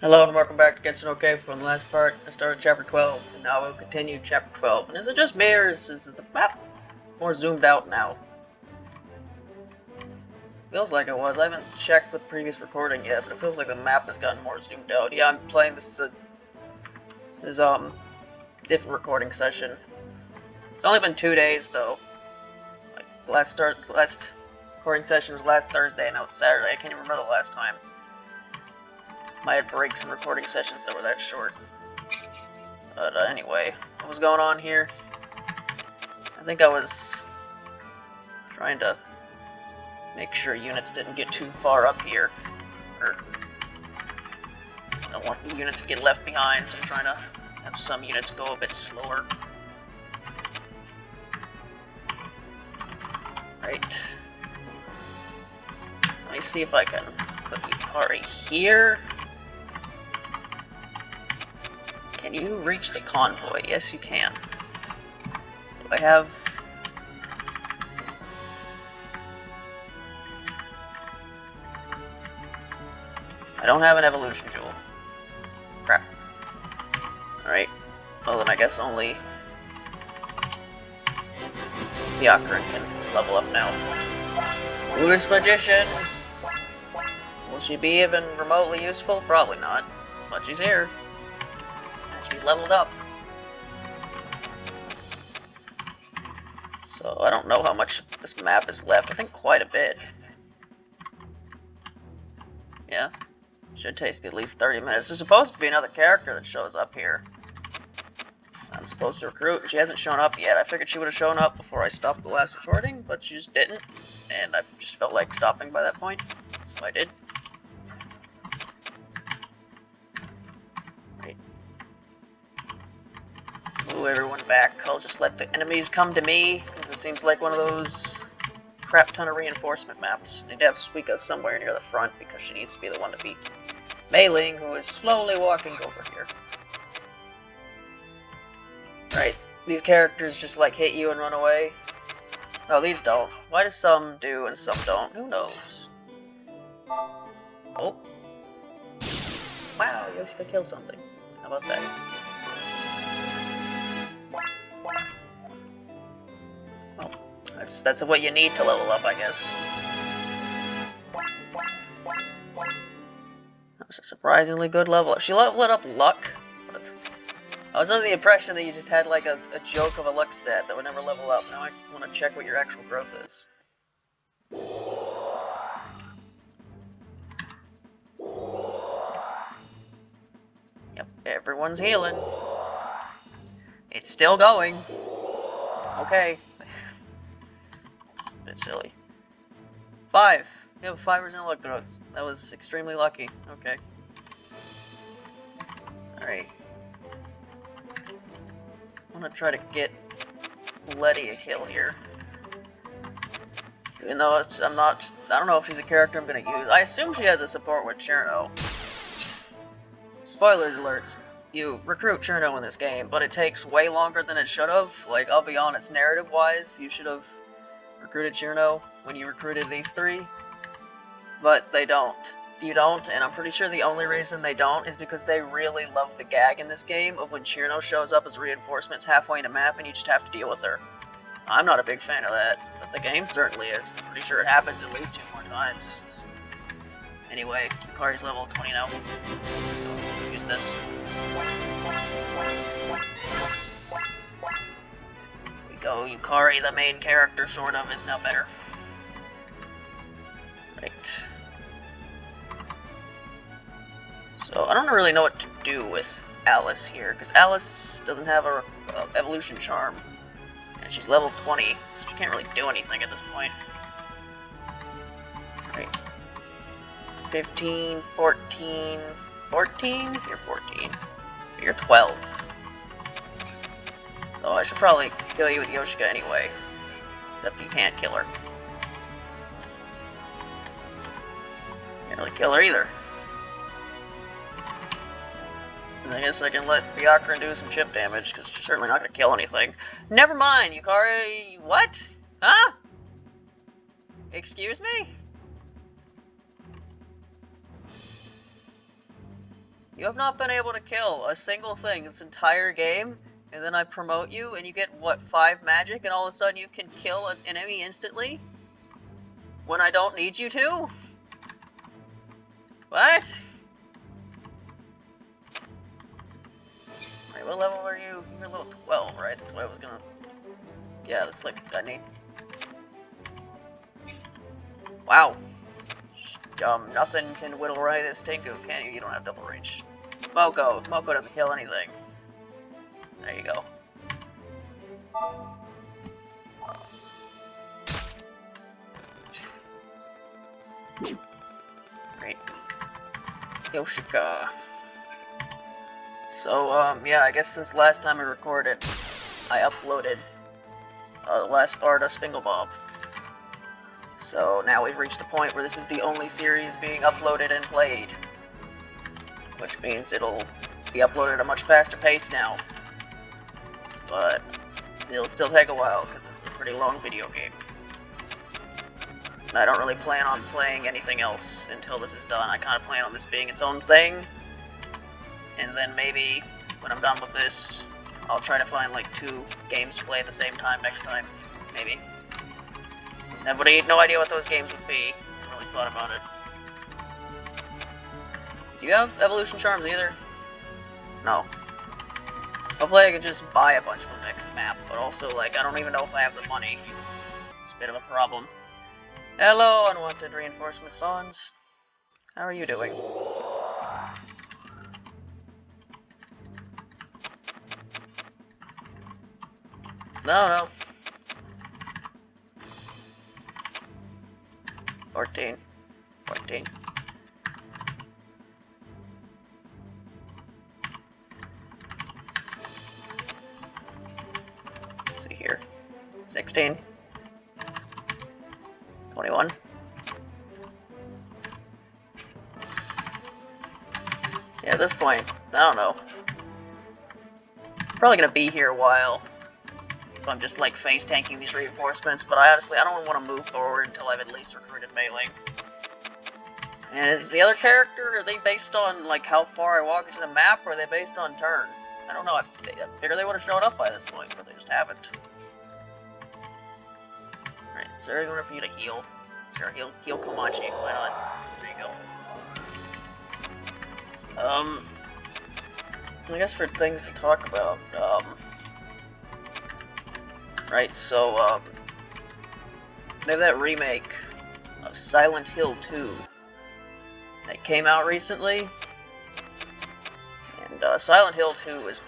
Hello and welcome back to Gensou Keifu. In the last part, I started chapter 12, and now we'll continue chapter 12. And is it just me, or is the map more zoomed out now? Feels like it was. I haven't checked with the previous recording yet, but it feels like the map has gotten more zoomed out. Yeah, I'm playing this is different recording session. It's only been 2 days though. Like last recording session was last Thursday, and now it's Saturday. I can't even remember the last time I had breaks in recording sessions that were that short. But anyway, what was going on here? I think I was trying to make sure units didn't get too far up here. Or I don't want the units to get left behind, so I'm trying to have some units go a bit slower. Right. Let me see if I can put Hajimari here. Can you reach the convoy? Yes, you can. Do I have... I don't have an evolution jewel. Crap. Alright. Well then I guess only Byakuran can level up now. Who's Magician? Will she be even remotely useful? Probably not. But she's here. She's leveled up. So I don't know how much this map is left. I think quite a bit. Yeah. Should take at least 30 minutes. There's supposed to be another character that shows up here. I'm supposed to recruit. She hasn't shown up yet. I figured she would have shown up before I stopped the last recording, but she just didn't. And I just felt like stopping by that point. So I did. Move everyone back. I'll just let the enemies come to me, because it seems like one of those crap ton of reinforcement maps. Need to have Suika somewhere near the front, because she needs to be the one to beat Mei Ling, who is slowly walking over here. Right, these characters just like hit you and run away. No, these don't. Why do some do and some don't? Who knows? Oh. Wow, Yoshika killed something. How about that? Well, that's what you need to level up, I guess. That was a surprisingly good level up. She leveled up luck, but I was under the impression that you just had like a joke of a luck stat that would never level up. Now I want to check what your actual growth is. Yep, everyone's healing. It's still going. Okay. A bit silly. 5. You have a 5% luck growth. That was extremely lucky. Okay. Alright. I'm gonna try to get Letty a hill here. Even though I don't know if she's a character I'm gonna use. I assume she has a support with Cherno. Spoiler alerts. You recruit Cherno in this game, but it takes way longer than it should have. Like, I'll be honest, narrative-wise, you should have recruited Cherno when you recruited these 3. But they don't. You don't, and I'm pretty sure the only reason they don't is because they really love the gag in this game of when Cherno shows up as reinforcements halfway in a map and you just have to deal with her. I'm not a big fan of that, but the game certainly is. I'm pretty sure it happens at least 2 more times. Anyway, Yukari's level 20 now, so use this. Here we go, Yukari, the main character, sort of, is now better. Right. So, I don't really know what to do with Alice here, because Alice doesn't have a evolution charm, and she's level 20, so she can't really do anything at this point. Right. 15, 14, 14? You're 14. You're 12. So I should probably kill you with Yoshika anyway, except you can't kill her. Can't really kill her either. And I guess I can let Byakuran do some chip damage, because she's certainly not going to kill anything. Never mind, Yukari... What? Huh? Excuse me? You have not been able to kill a single thing this entire game, and then I promote you, and you get, what, 5 magic, and all of a sudden you can kill an enemy instantly? When I don't need you to? What? Wait, what level are you? You're level 12, right? That's what I was gonna... Yeah, that's like, I need... Wow. Nothing can whittle away this Tengu, can you? You don't have double range. Moko. Moko doesn't kill anything. There you go. Great. Yoshika. So, yeah, I guess since last time I recorded, I uploaded the last Sparta Spinglebob. So now we've reached the point where this is the only series being uploaded and played. Which means it'll be uploaded at a much faster pace now. But it'll still take a while, because this is a pretty long video game. And I don't really plan on playing anything else until this is done. I kind of plan on this being its own thing. And then maybe, when I'm done with this, I'll try to find like 2 games to play at the same time next time. Maybe. Nobody, no idea what those games would be. I haven't really thought about it. Do you have evolution charms either? No. Hopefully I can just buy a bunch for the next map, but also, like, I don't even know if I have the money. It's a bit of a problem. Hello, unwanted reinforcement spawns. How are you doing? No. 14. Let's see here. 16. 21. Yeah, at this point, I don't know. Probably gonna be here a while. If I'm just like face tanking these reinforcements, but I don't want to move forward until I've at least recruited Melee. And is the other character, are they based on like how far I walk into the map, or are they based on turn? I don't know, I figured they would have shown up by this point, but they just haven't. Alright, is there anyone for you to heal? Sure, heal Komachi, why not? There you go. I guess for things to talk about, right, so, they have that remake of Silent Hill 2 that came out recently, and, Silent Hill 2 is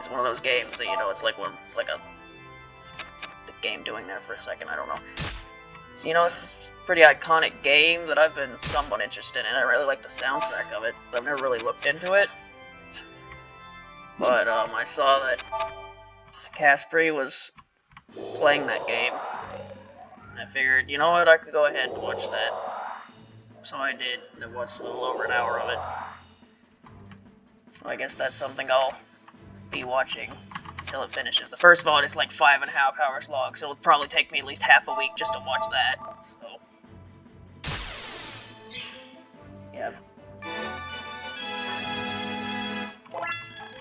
one of those games that, you know, it's like the game doing there for a second, I don't know. So, you know, it's a pretty iconic game that I've been somewhat interested in. I really like the soundtrack of it, but I've never really looked into it. But, I saw that Caspri was playing that game. I figured, you know what, I could go ahead and watch that. So I did, and I watched a little over an hour of it. So I guess that's something I'll be watching until it finishes. The first VOD is like 5.5 hours long, so it'll probably take me at least half a week just to watch that. So, yeah.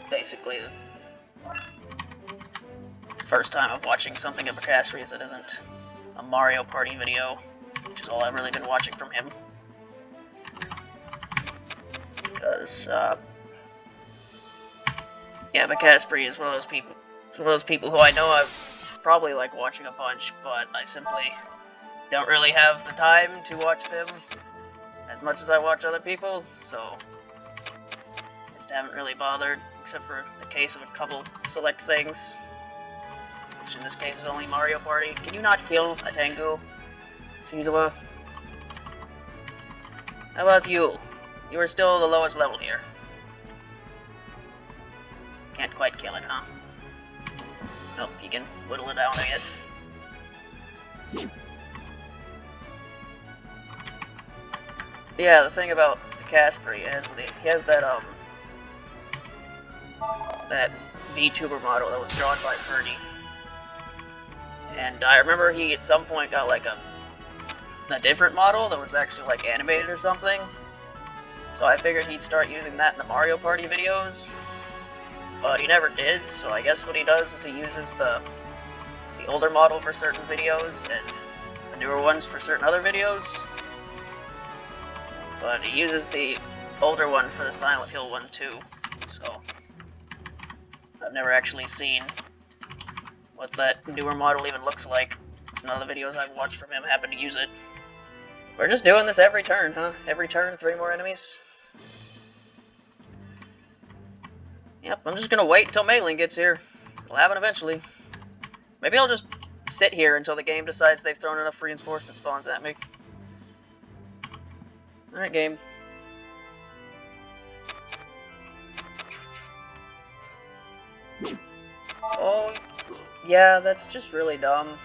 Basically, first time of watching something of Caspri that isn't a Mario Party video, which is all I've really been watching from him. Because, yeah, but Caspri is one of those people who I know I've probably like watching a bunch, but I simply don't really have the time to watch them as much as I watch other people, so I just haven't really bothered, except for the case of a couple select things. Which in this case is only Mario Party. Can you not kill a Tengu? Shizuo? How about you? You are still the lowest level here. Can't quite kill it, huh? Nope, you can whittle it down a bit. Yeah, the thing about Caspri is he has that, that VTuber model that was drawn by Ferdy. And I remember he at some point got like a different model that was actually like animated or something. So I figured he'd start using that in the Mario Party videos, but he never did, so I guess what he does is he uses the older model for certain videos and the newer ones for certain other videos. But he uses the older one for the Silent Hill one too, so I've never actually seen what that newer model even looks like. None of the videos I've watched from him happen to use it. We're just doing this every turn, huh? Every turn, 3 more enemies? Yep, I'm just gonna wait until Mailing gets here. It'll happen eventually. Maybe I'll just sit here until the game decides they've thrown enough reinforcement spawns at me. Alright, game. Oh, yeah, that's just really dumb.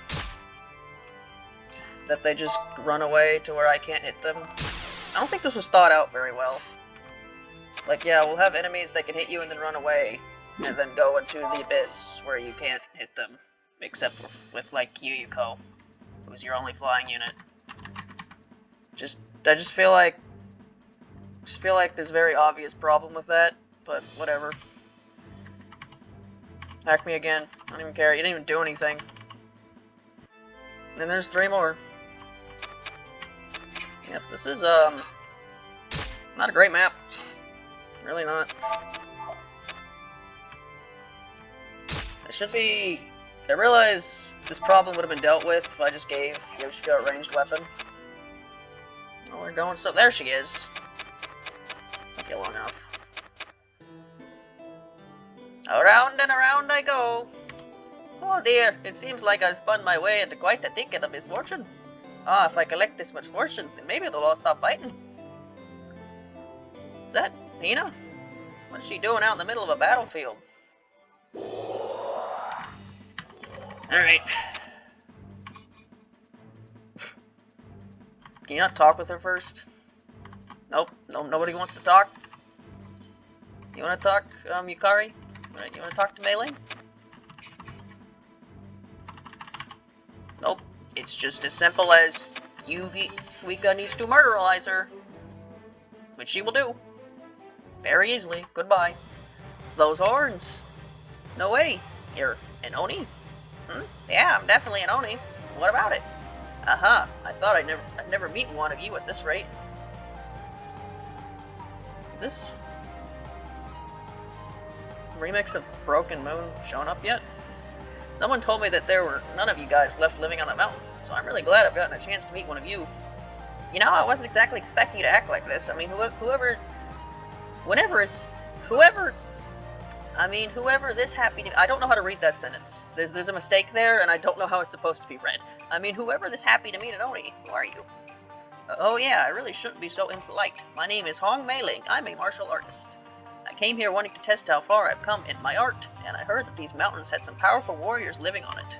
That they just run away to where I can't hit them. I don't think this was thought out very well. Like, yeah, we'll have enemies that can hit you and then run away, and then go into the abyss where you can't hit them. Except for, with, like, Yuyuko, who's your only flying unit. I just feel like there's a very obvious problem with that, but whatever. Hack me again. I don't even care. You didn't even do anything. And there's 3 more. Yep, this is, not a great map. Really not. I realize this problem would have been dealt with if I just gave Yoshiko a ranged weapon. Oh, we're going so... There she is. Took you long enough. Around and around I go. Oh dear, it seems like I've spun my way into quite a thicket of misfortune. Ah, if I collect this much fortune, then maybe they'll all stop fighting. Is that Hina? What's she doing out in the middle of a battlefield? Alright. Can you not talk with her first? Nope, nobody wants to talk. You wanna talk, Yukari? You wanna talk to Melee? Nope, it's just as simple as Suika needs to murderize her. Which she will do. Very easily. Goodbye. Those horns. No way. You're an Oni? Yeah, I'm definitely an Oni. What about it? Aha, I thought I'd never meet one of you at this rate. Is this remix of Broken Moon showing up yet? Someone told me that there were none of you guys left living on the mountain, so I'm really glad I've gotten a chance to meet one of you. You know, I wasn't exactly expecting you to act like this. I mean, whoever this happy to... I don't know how to read that sentence. There's a mistake there, and I don't know how it's supposed to be read. I mean, whoever this happy to meet an Oni, who are you? Oh yeah, I really shouldn't be so impolite. My name is Hong Meiling. I'm a martial artist. I came here wanting to test how far I've come in my art, and I heard that these mountains had some powerful warriors living on it.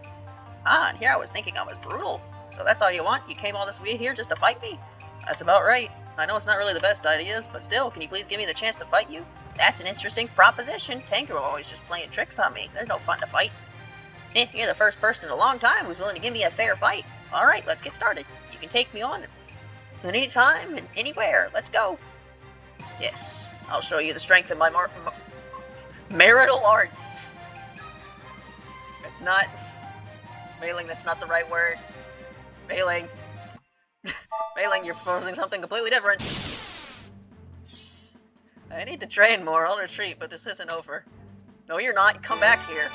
Ah, and here I was thinking I was brutal. So that's all you want? You came all this way here just to fight me? That's about right. I know it's not really the best ideas, but still, can you please give me the chance to fight you? That's an interesting proposition. Tanker always just playing tricks on me. There's no fun to fight. You're the first person in a long time who's willing to give me a fair fight. Alright, let's get started. You can take me on at any time and anywhere. Let's go. Yes, I'll show you the strength of my marital arts. It's not... Mailing, that's not the right word. Mailing. Mailing, you're proposing something completely different. I need to train more. I'll retreat, but this isn't over. No, you're not. Come back here.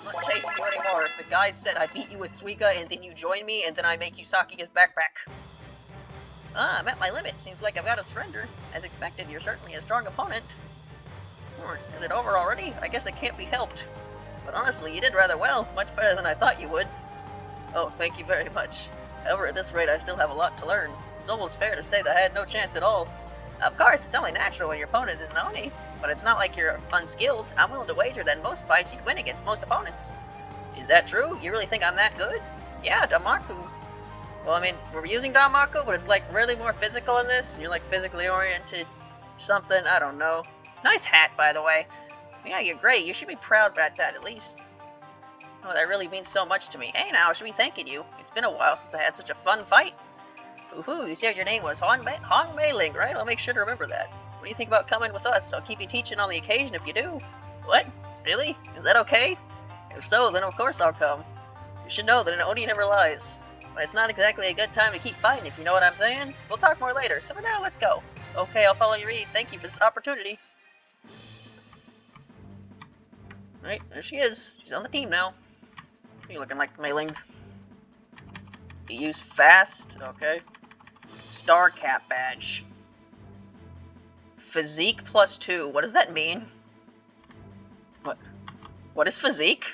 I'm not chasing you anymore. The guide said I beat you with Suika, and then you join me, and then I make you Saki's backpack. Ah, I'm at my limit. Seems like I've got to surrender. As expected, you're certainly a strong opponent. Is it over already? I guess it can't be helped. But honestly, you did rather well. Much better than I thought you would. Oh, thank you very much. However, at this rate, I still have a lot to learn. It's almost fair to say that I had no chance at all. Of course, it's only natural when your opponent is an Oni, but it's not like you're unskilled. I'm willing to wager that in most fights you'd win against most opponents. Is that true? You really think I'm that good? Yeah, Damaku. Well, I mean, we're using Damaku, but it's like really more physical in this. You're like physically oriented, something, I don't know. Nice hat, by the way. Yeah, you're great. You should be proud about that, at least. Oh, that really means so much to me. Hey now, I should be thanking you. It's been a while since I had such a fun fight. Woohoo, you said your name was Hong Mei-ling, right? I'll make sure to remember that. What do you think about coming with us? I'll keep you teaching on the occasion if you do. What? Really? Is that okay? If so, then of course I'll come. You should know that an Oni never lies. But it's not exactly a good time to keep fighting, if you know what I'm saying. We'll talk more later, so for now, let's go. Okay, I'll follow your lead. Thank you for this opportunity. Alright, there she is. She's on the team now. You're looking like Mei-ling. You use fast, okay. Star Cap badge. Physique +2. What does that mean? What is physique?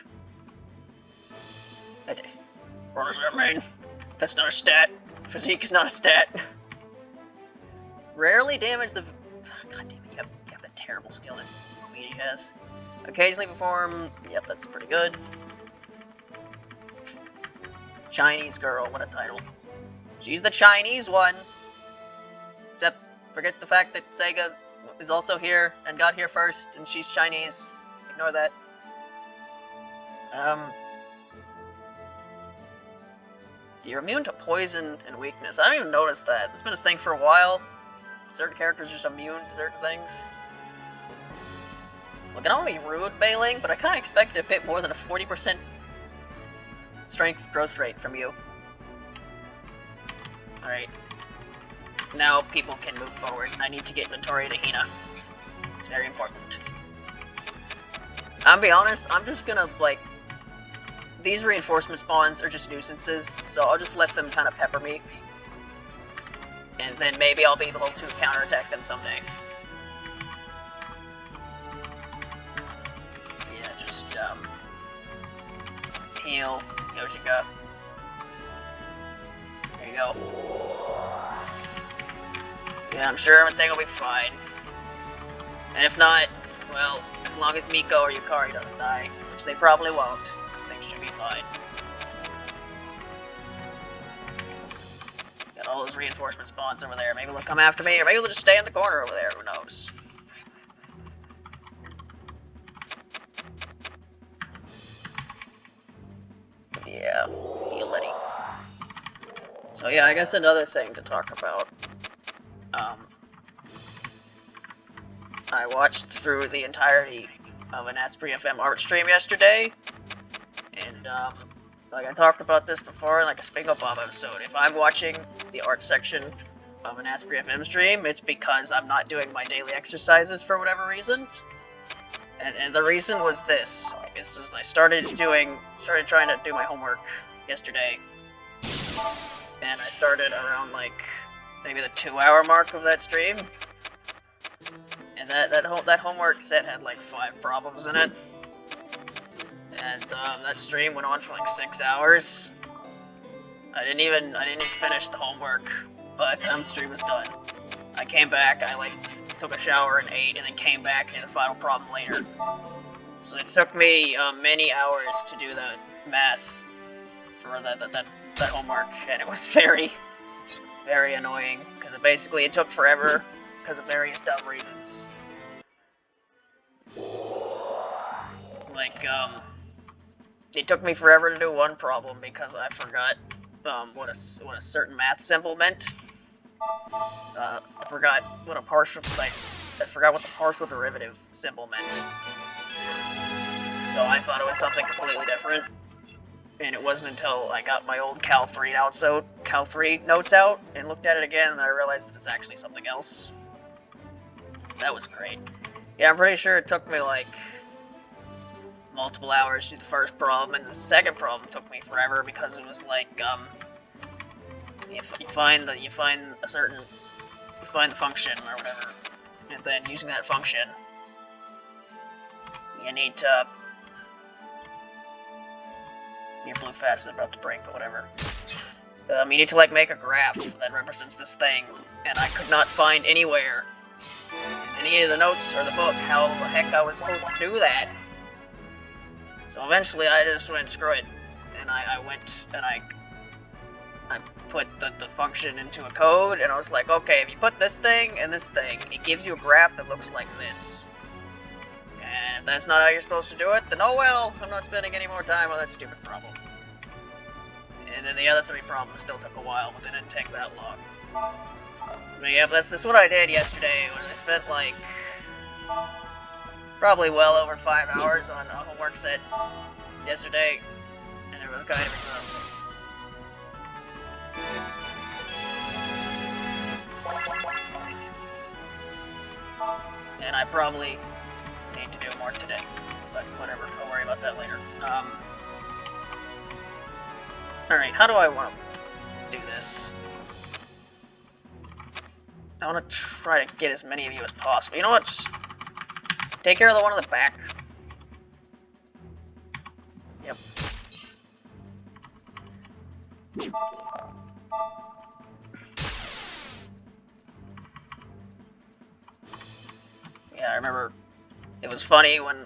What does that mean? That's not a stat. Physique is not a stat. Rarely damage the... God damn it, you have that terrible skill that Mii has. Occasionally perform... Yep, that's pretty good. Chinese girl, what a title. She's the Chinese one. Except, forget the fact that Sega is also here and got here first, and she's Chinese. Ignore that. You're immune to poison and weakness. I don't even notice that. It's been a thing for a while. Certain characters are just immune to certain things. Look, I don't want to be rude, Mei-ling, but I kind of expected a bit more than a 40% strength growth rate from you. Alright. Now people can move forward. I need to get inventory to Hina. It's very important. I'm gonna be honest, I'm just gonna, like... These reinforcement spawns are just nuisances, so I'll just let them kind of pepper me. And then maybe I'll be able to counterattack them someday. Yeah, just, heal, Yoshika. There you go. Yeah, I'm sure everything will be fine. And if not, well, as long as Miko or Yukari doesn't die, which they probably won't, things should be fine. Got all those reinforcement spawns over there. Maybe they'll come after me, or maybe they'll just stay in the corner over there, who knows. Yeah, heality. So yeah, I guess another thing to talk about. I watched through the entirety of an At.FM art stream yesterday, and like I talked about this before in like a Spingo Bob episode, if I'm watching the art section of an At.FM stream, it's because I'm not doing my daily exercises for whatever reason. And the reason was this. I started trying to do my homework yesterday, and I started around like maybe the 2-hour mark of that stream. And that homework set had like 5 problems in it. And that stream went on for like 6 hours. I didn't even finish the homework by the time the stream was done. I came back, I like took a shower and ate, and then came back and did the final problem later. So it took me many hours to do the math for that homework, and it was very, very annoying, because it took forever because of various dumb reasons. Like, it took me forever to do one problem because I forgot what a certain math symbol meant. I forgot what the partial derivative symbol meant. So I thought it was something completely different. And it wasn't until I got my old Cal 3 notes out and looked at it again and I realized that it's actually something else. That was great. Yeah, I'm pretty sure it took me like multiple hours to do the first problem, and the second problem took me forever because it was like you find the function or whatever, and then using that function, you need to. Your blue fast is about to break, but whatever. You need to like make a graph that represents this thing, and I could not find anywhere in any of the notes or the book how the heck I was supposed to do that. So eventually I just went, screw it, and I went and I put the function into a code, and I was like, okay, if you put this thing and this thing, it gives you a graph that looks like this. And if that's not how you're supposed to do it, then oh well, I'm not spending any more time on that stupid problem. And then the other 3 problems still took a while, but they didn't take that long. But yeah, but that's what I did yesterday, when I spent like probably well over 5 hours on a homework set yesterday, and it was kind of exhausting. And I probably need to do more today, but whatever, I'll worry about that later. Alright, how do I want to do this? I want to try to get as many of you as possible. You know what, just take care of the one in the back. Yep. Yeah, I remember it was funny when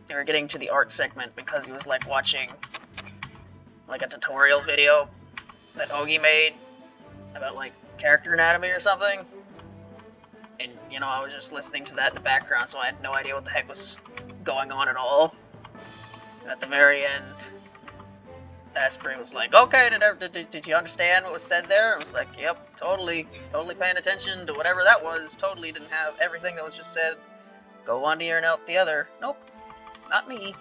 they were getting to the art segment because he was like watching like a tutorial video that Ogi made about like character anatomy or something. And, you know, I was just listening to that in the background, so I had no idea what the heck was going on at all. And at the very end, Asprey was like, okay, did you understand what was said there? I was like, yep, totally paying attention to whatever that was. Totally didn't have everything that was just said go one ear and out the other. Nope, not me.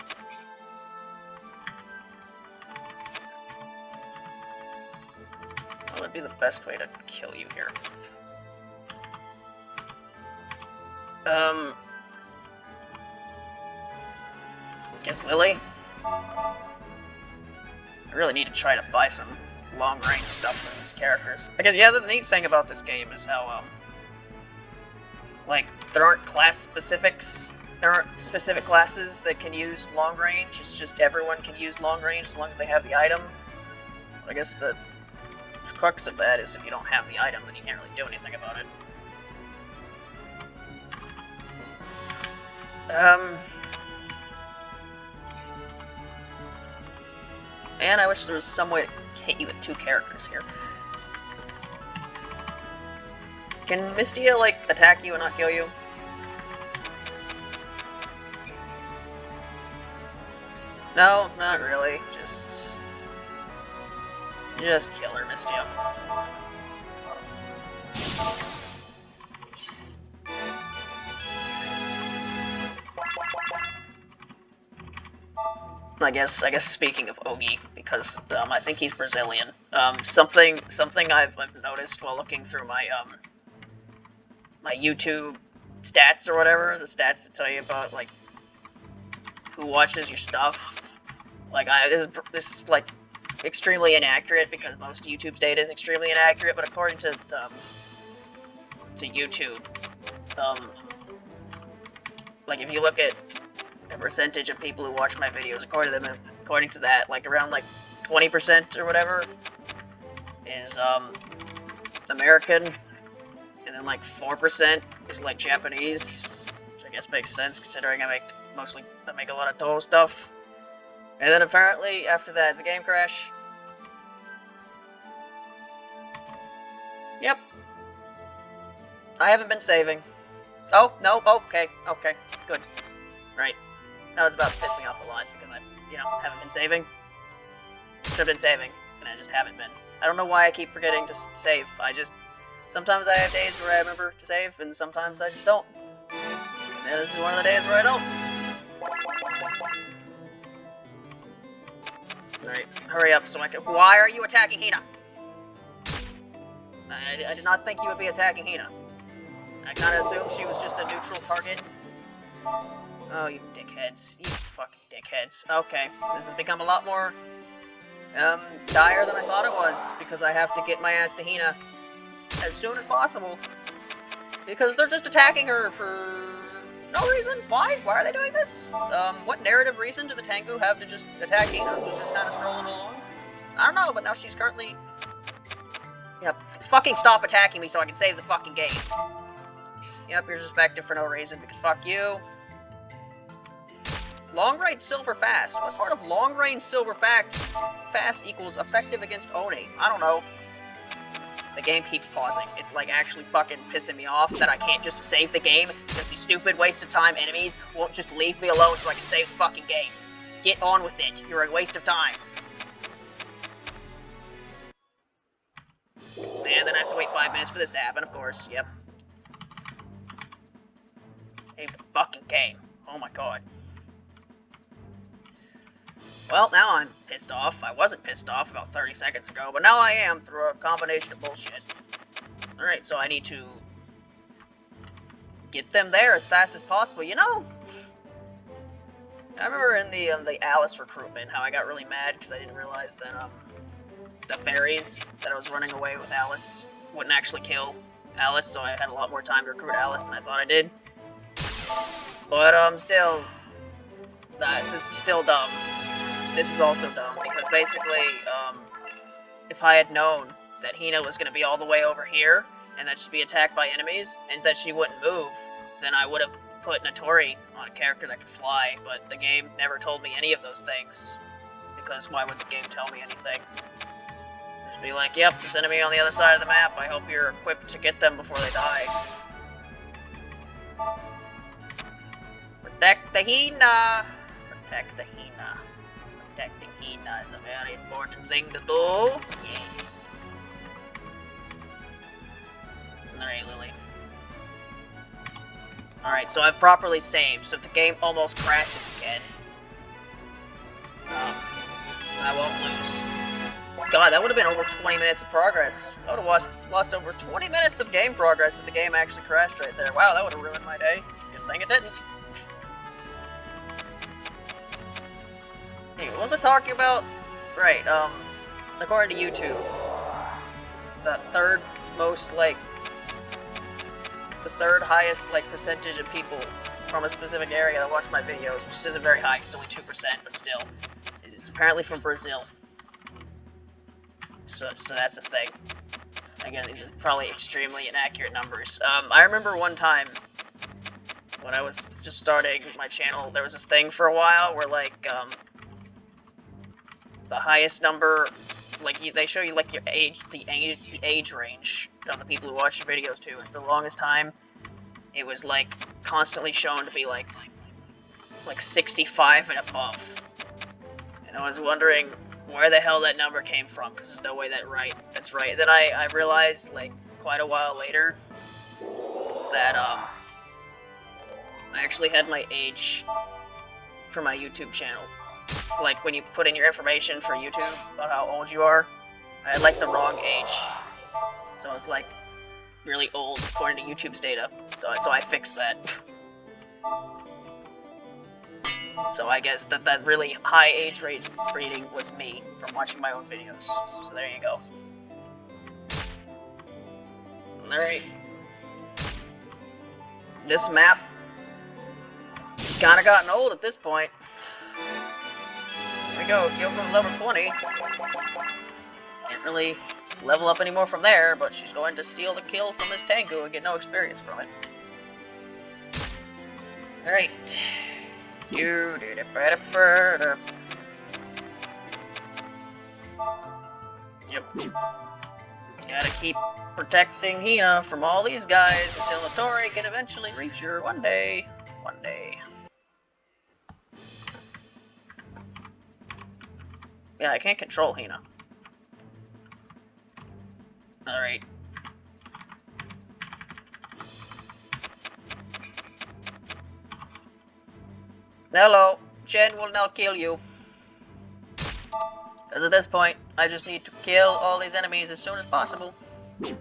What would be the best way to kill you here? Guess Lily? I really need to try to buy some long-range stuff for these characters. I guess, yeah, the neat thing about this game is how, like, there aren't class specifics. There aren't specific classes that can use long-range. It's just everyone can use long-range as long as they have the item. I guess the crux of that is if you don't have the item, then you can't really do anything about it. Man, I wish there was some way to hit you with 2 characters here. Can Mystia, like, attack you and not kill you? No, not really. Just kill her, Mystia. I guess speaking of Ogi, because I think he's Brazilian. Something I've noticed while looking through my my YouTube stats or whatever, the stats that tell you about like who watches your stuff. Like this is like extremely inaccurate because most YouTube's data is extremely inaccurate, but according to YouTube, like if you look at the percentage of people who watch my videos, according to that, like around like 20% or whatever is American, and then like 4% is like Japanese, which I guess makes sense considering I make a lot of Toho stuff. And then apparently after that, the game crash. Yep. I haven't been saving. Oh, no, okay, good. Right. That was about to piss me off a lot, because I, haven't been saving. Should have been saving, and I just haven't been. I don't know why I keep forgetting to save. Sometimes I have days where I remember to save, and sometimes I just don't. And this is one of the days where I don't. Alright, hurry up so I can— Why are you attacking Hina? I did not think you would be attacking Hina. I kinda assumed she was just a neutral target. Oh, you dickheads. You fucking dickheads. Okay, this has become a lot more, dire than I thought it was, because I have to get my ass to Hina as soon as possible. Because they're just attacking her for no reason. Why? Why are they doing this? What narrative reason do the Tengu have to just attack Hina? Just kinda strolling along? I don't know, but now she's currently— Yep, fucking stop attacking me so I can save the fucking game. Yep, you're just effective for no reason, because fuck you. Long range silver fast. What part of long range silver fast equals effective against Oni? I don't know. The game keeps pausing. It's like actually fucking pissing me off that I can't just save the game because these stupid waste of time enemies won't just leave me alone so I can save the fucking game. Get on with it. You're a waste of time. and then I have to wait 5 minutes for this to happen, of course. Yep. Save the fucking game. Oh my god. Well, now I'm pissed off. I wasn't pissed off about 30 seconds ago, but now I am through a combination of bullshit. Alright, so I need to get them there as fast as possible. You know, I remember in the Alice recruitment how I got really mad because I didn't realize that the fairies that I was running away with Alice wouldn't actually kill Alice, so I had a lot more time to recruit Alice than I thought I did. But still, this is still dumb. This is also dumb because basically, if I had known that Hina was going to be all the way over here and that she'd be attacked by enemies and that she wouldn't move, then I would have put Notori on a character that could fly, but the game never told me any of those things, because why would the game tell me anything? Just be like, yep, there's enemy on the other side of the map, I hope you're equipped to get them before they die. Protect the Hina! Protect the Hina. Protecting Hina is a very important thing to do. Yes. Alright, Lily. Alright, so I've properly saved, so if the game almost crashes again, I won't lose. God, that would have been over 20 minutes of progress. I would have lost over 20 minutes of game progress if the game actually crashed right there. Wow, that would have ruined my day. Good thing it didn't. Hey, what was I talking about? Right, according to YouTube, the third highest, percentage of people from a specific area that watch my videos, which isn't very high, it's only 2%, but still, is apparently from Brazil. So that's a thing. Again, these are probably extremely inaccurate numbers. I remember one time, when I was just starting my channel, there was this thing for a while where, the highest number, they show you, your age, the age range of the people who watch your videos too, and for the longest time, it was, constantly shown to be, 65 and above. And I was wondering where the hell that number came from, because there's no way that's right. Then I realized, quite a while later, that, I actually had my age for my YouTube channel. When you put in your information for YouTube about how old you are, I had, the wrong age. So it's, really old according to YouTube's data. So I fixed that. So I guess that really high age rating was me from watching my own videos. So there you go. Alright. This map kinda gotten old at this point. Here we go, Kyoko level 20. Can't really level up anymore from there, but she's going to steal the kill from this Tengu and get no experience from it. Alright. Yep. Gotta keep protecting Hina from all these guys until Notori can eventually reach her one day. One day. Yeah, I can't control Hina. Alright. Hello, Chen will now kill you. Because at this point, I just need to kill all these enemies as soon as possible. Well,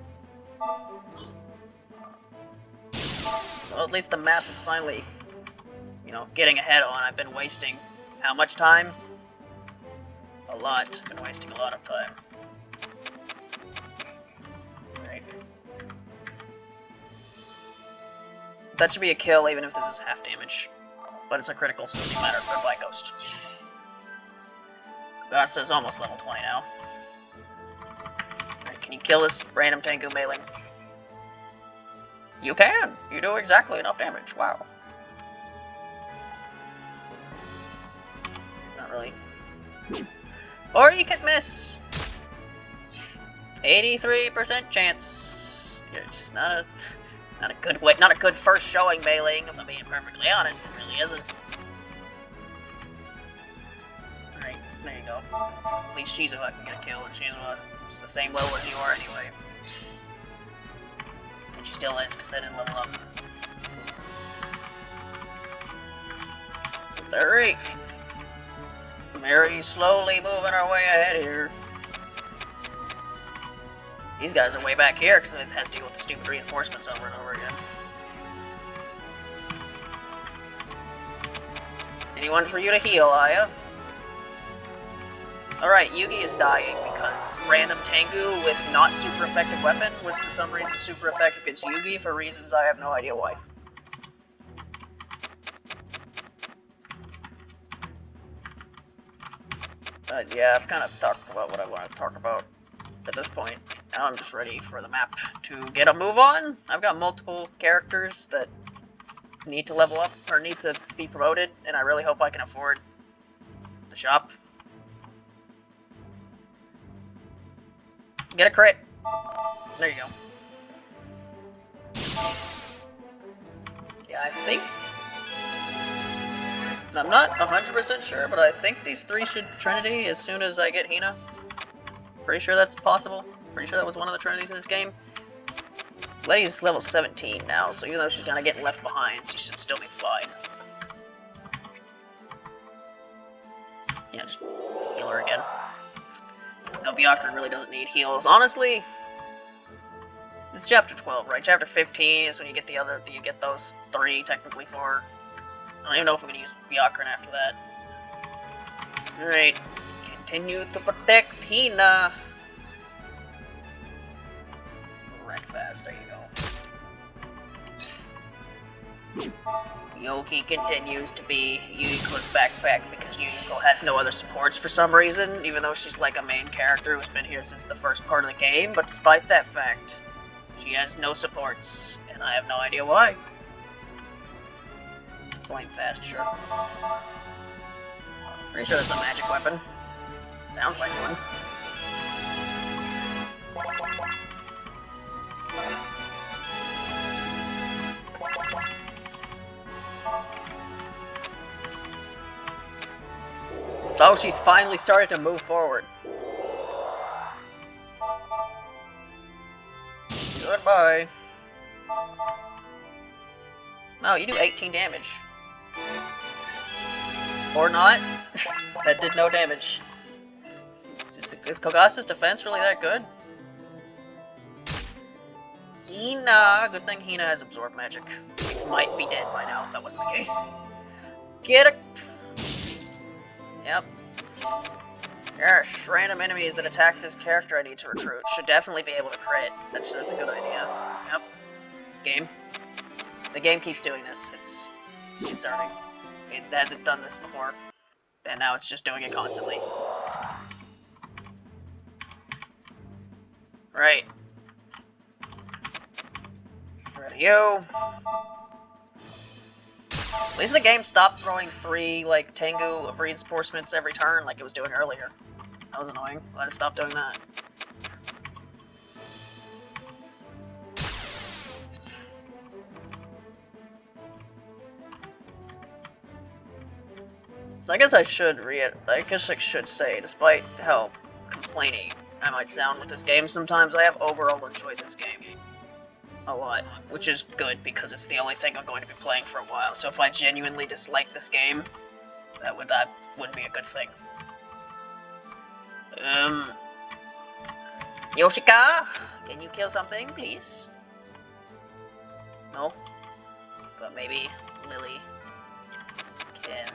at least the map is finally, getting ahead on. I've been wasting how much time? A lot. I've been wasting a lot of time. Right. That should be a kill even if this is half damage. But it's a critical, so it doesn't matter. Goodbye, Ghost. God says almost level 20 now. Right, can you kill this random Tengu mailing? You can! You do exactly enough damage. Wow. Not really. Or you could miss! 83% chance. You're just not a good way, not a good first showing mailing, if I'm being perfectly honest. It really isn't. Alright, there you go. At least she's a fucking gonna kill, and she's the same level as you are anyway. And she still is, because they didn't level up. Alright. Very slowly moving our way ahead here. These guys are way back here, because they've had to deal with the stupid reinforcements over and over again. Anyone for you to heal, Aya? Alright, Yugi is dying because random Tengu with not super effective weapon was for some reason super effective against Yugi for reasons I have no idea why. But yeah, I've kind of talked about what I want to talk about at this point. Now I'm just ready for the map to get a move on. I've got multiple characters that need to level up, or need to be promoted, and I really hope I can afford the shop. Get a crit. There you go. Yeah, I think... I'm not 100% sure, but I think these three should Trinity as soon as I get Hina. Pretty sure that's possible. Pretty sure that was one of the Trinities in this game. Lady's level 17 now, so even though she's kind of getting left behind, she should still be fine. Yeah, just heal her again. No, Byakuya really doesn't need heals. Honestly, this is chapter 12, right? Chapter 15 is when you get the other, you get those three, technically four. I don't even know if I'm going to use Byakuya after that. Alright, continue to protect Hina. Wreck fast, there you go. Yoki continues to be Yukiko's backpack because Yukiko has no other supports for some reason, even though she's like a main character who's been here since the first part of the game, but despite that fact, she has no supports, and I have no idea why. Flame fast, sure. Pretty sure that's a magic weapon. Sounds like one. Oh, she's finally started to move forward. Goodbye. Oh, you do 18 damage. Or not. That did no damage. Is Kogasa's defense really that good? Hina! Good thing Hina has absorb magic. She might be dead by now if that wasn't the case. Get a... Yep. Yes, random enemies that attack this character I need to recruit should definitely be able to crit. That's a good idea. Yep. Game. The game keeps doing this. It's concerning. It hasn't done this before. And now it's just doing it constantly. Right. Radio. At least the game stopped throwing 3, like, Tengu of reinforcements every turn like it was doing earlier. That was annoying. Glad it stopped doing that. I guess I should say, despite how complaining I might sound with this game sometimes, I have overall enjoyed this game a lot, which is good because it's the only thing I'm going to be playing for a while. So if I genuinely dislike this game, that wouldn't be a good thing. Yoshika, can you kill something, please? No? But maybe Lily can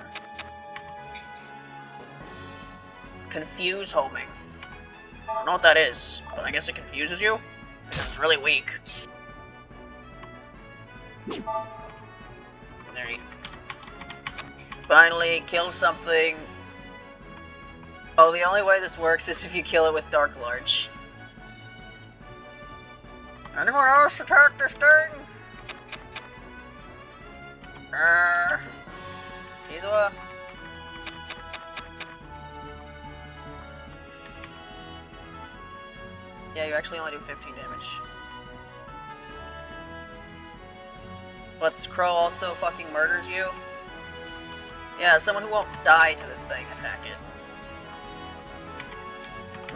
confuse homing. I don't know what that is, but I guess it confuses you because it's really weak. There you go. Finally, kill something. Oh, the only way this works is if you kill it with Dark Large. Anyone else attack this thing? Kizawa? Yeah, you actually only do 15 damage. But this crow also fucking murders you? Yeah, someone who won't die to this thing, attack it.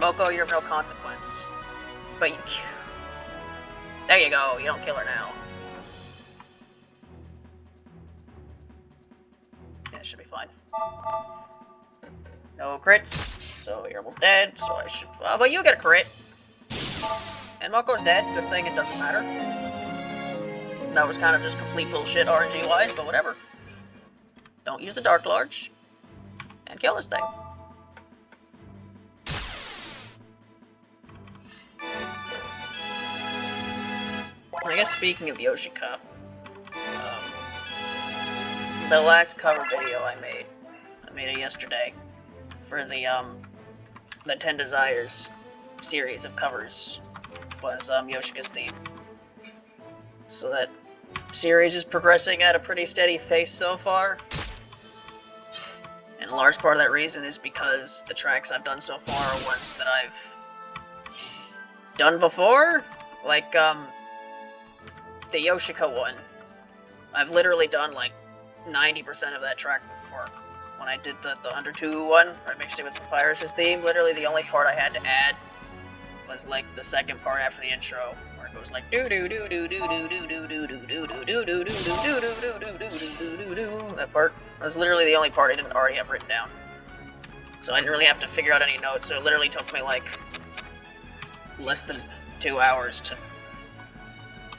Moko, you're of no consequence. But There you go, you don't kill her now. Yeah, it should be fine. No crits, so you're almost dead, so I should... but you get a crit. And Moko's dead, good thing it doesn't matter. That was kind of just complete bullshit RNG-wise, but whatever. Don't use the Dark Large. And kill this thing. I guess speaking of Yoshika, the last cover video I made it yesterday, for the 10 Desires series of covers, was Yoshika's theme. So that series is progressing at a pretty steady pace so far. And a large part of that reason is because the tracks I've done so far are ones that I've done before. Like, the Yoshika one. I've literally done, like, 90% of that track before. When I did the 102 one, where I mixed it with Papyrus's theme, literally the only part I had to add was, like, the second part after the intro, where it goes like do do do do do do do do do do do do do do do do do do do. That part was literally the only part I didn't already have written down. So I didn't really have to figure out any notes, so it literally took me like less than 2 hours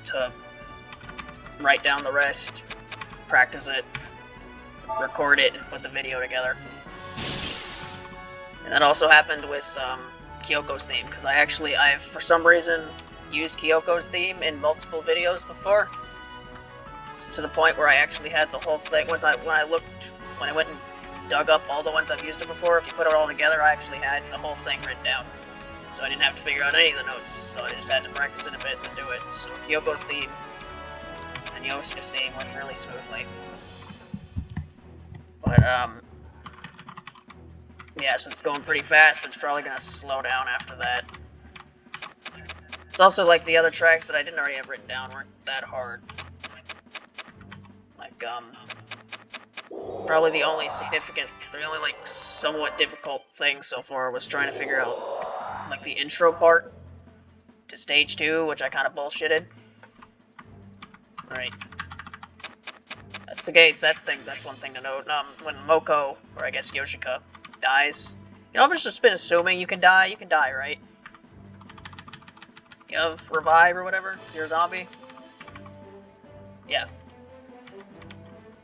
to write down the rest, practice it, record it, and put the video together. And that also happened with Kyoko's theme, because I've for some reason used Kyoko's theme in multiple videos before. It's to the point where I actually had the whole thing. When I went and dug up all the ones I've used it before, if you put it all together, I actually had the whole thing written down. So I didn't have to figure out any of the notes, so I just had to practice it a bit and do it. So Kyoko's theme and Yoshika's theme went really smoothly. But, yeah, so it's going pretty fast, but it's probably gonna slow down after that. It's also like the other tracks that I didn't already have written down weren't that hard. Like, probably the only like, somewhat difficult thing so far was trying to figure out, like, the intro part to stage 2, which I kind of bullshitted. Right. That's okay, that's one thing to note. When Moko, or I guess Yoshika, dies, you know, I've just been assuming you can die, right? You have revive or whatever, if you're a zombie. Yeah.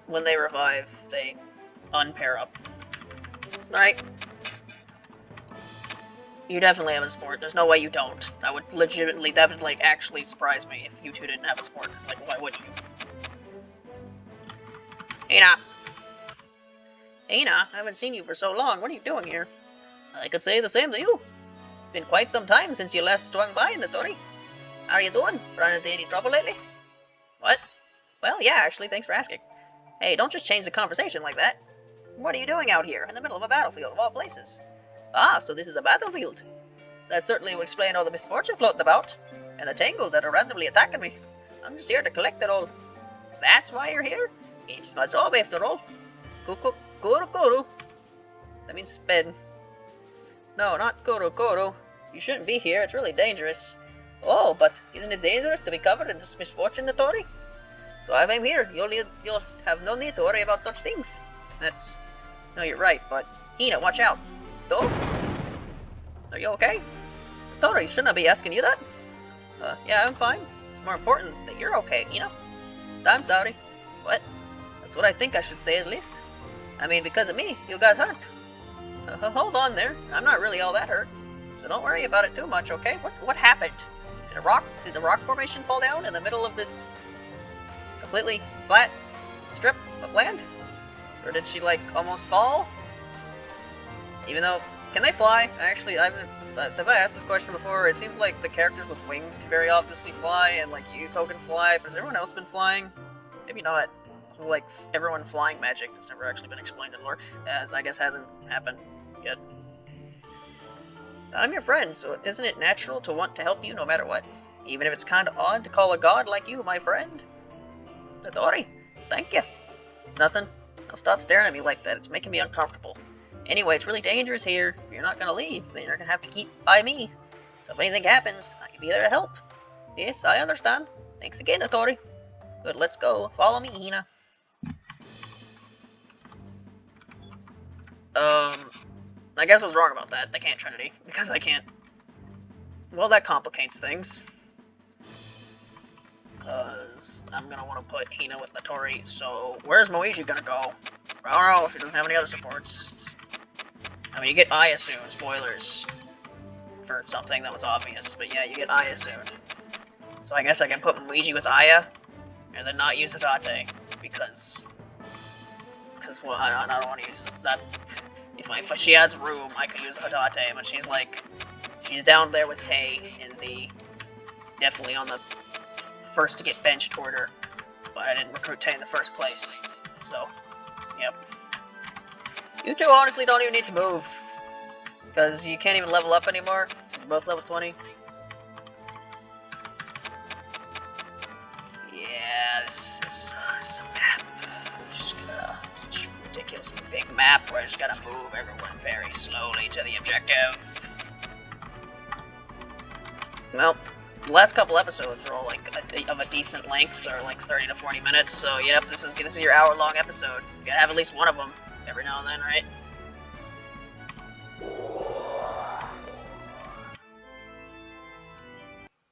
When they revive, they unpair up. Right? You definitely have a support. There's no way you don't. That would like, actually surprise me if you two didn't have a support. It's like, why would you? Hina! Hina, I haven't seen you for so long. What are you doing here? I could say the same to you. It's been quite some time since you last swung by in the Tori. How are you doing? Run into any trouble lately? What? Well, yeah, actually, thanks for asking. Hey, don't just change the conversation like that. What are you doing out here, in the middle of a battlefield of all places? Ah, so this is a battlefield. That certainly would explain all the misfortune floating about, and the tangles that are randomly attacking me. I'm just here to collect it all. That's why you're here? It's my job after all. Kuru. That means spin. No, not Kuru. You shouldn't be here, it's really dangerous. Oh, but isn't it dangerous to be covered in this misfortune, Tori? So if I'm here, you'll have no need to worry about such things. No, you're right, but Hina, watch out. Do? Are you okay? Tori, shouldn't I be asking you that? Yeah, I'm fine. It's more important that you're okay, Hina. I'm sorry. What? That's what I think I should say, at least. I mean, because of me, you got hurt. Hold on there. I'm not really all that hurt. So don't worry about it too much, okay? What happened? Did the rock formation fall down in the middle of this completely flat strip of land? Or did she, like, almost fall? Even though, can they fly? Actually, have I asked this question before? It seems like the characters with wings can very obviously fly, and, like, Yuko can fly, but has everyone else been flying? Maybe not. Like, everyone flying magic that's never actually been explained in lore, as I guess hasn't happened yet. I'm your friend, so isn't it natural to want to help you no matter what? Even if it's kinda odd to call a god like you my friend? Tori, thank you. Nothing. Now stop staring at me like that, it's making me uncomfortable. Anyway, it's really dangerous here. If you're not gonna leave, then you're gonna have to keep by me. So if anything happens, I can be there to help. Yes, I understand. Thanks again, Atori. Good, let's go. Follow me, Hina. I guess I was wrong about that. They can't Trinity, because I can't. Well, that complicates things. Because I'm gonna want to put Hina with Atori, so where's Moiji gonna go? I don't know if he doesn't have any other supports. I mean, you get Aya soon, spoilers. For something that was obvious, but yeah, you get Aya soon. So I guess I can put Luigi with Aya, and then not use Hatate, because well, I don't want to use that. If she has room, I could use Hatate, but she's down there with Tay in the, definitely on the first to get benched order, but I didn't recruit Tay in the first place, so, yep. You two honestly don't even need to move, because you can't even level up anymore. You're both level 20. Yeah, this is a map. It's a ridiculously big map where I just gotta move everyone very slowly to the objective. Well, the last couple episodes are all like of a decent length. They're like 30 to 40 minutes. So yep, this is your hour-long episode. You gotta have at least one of them every now and then, right?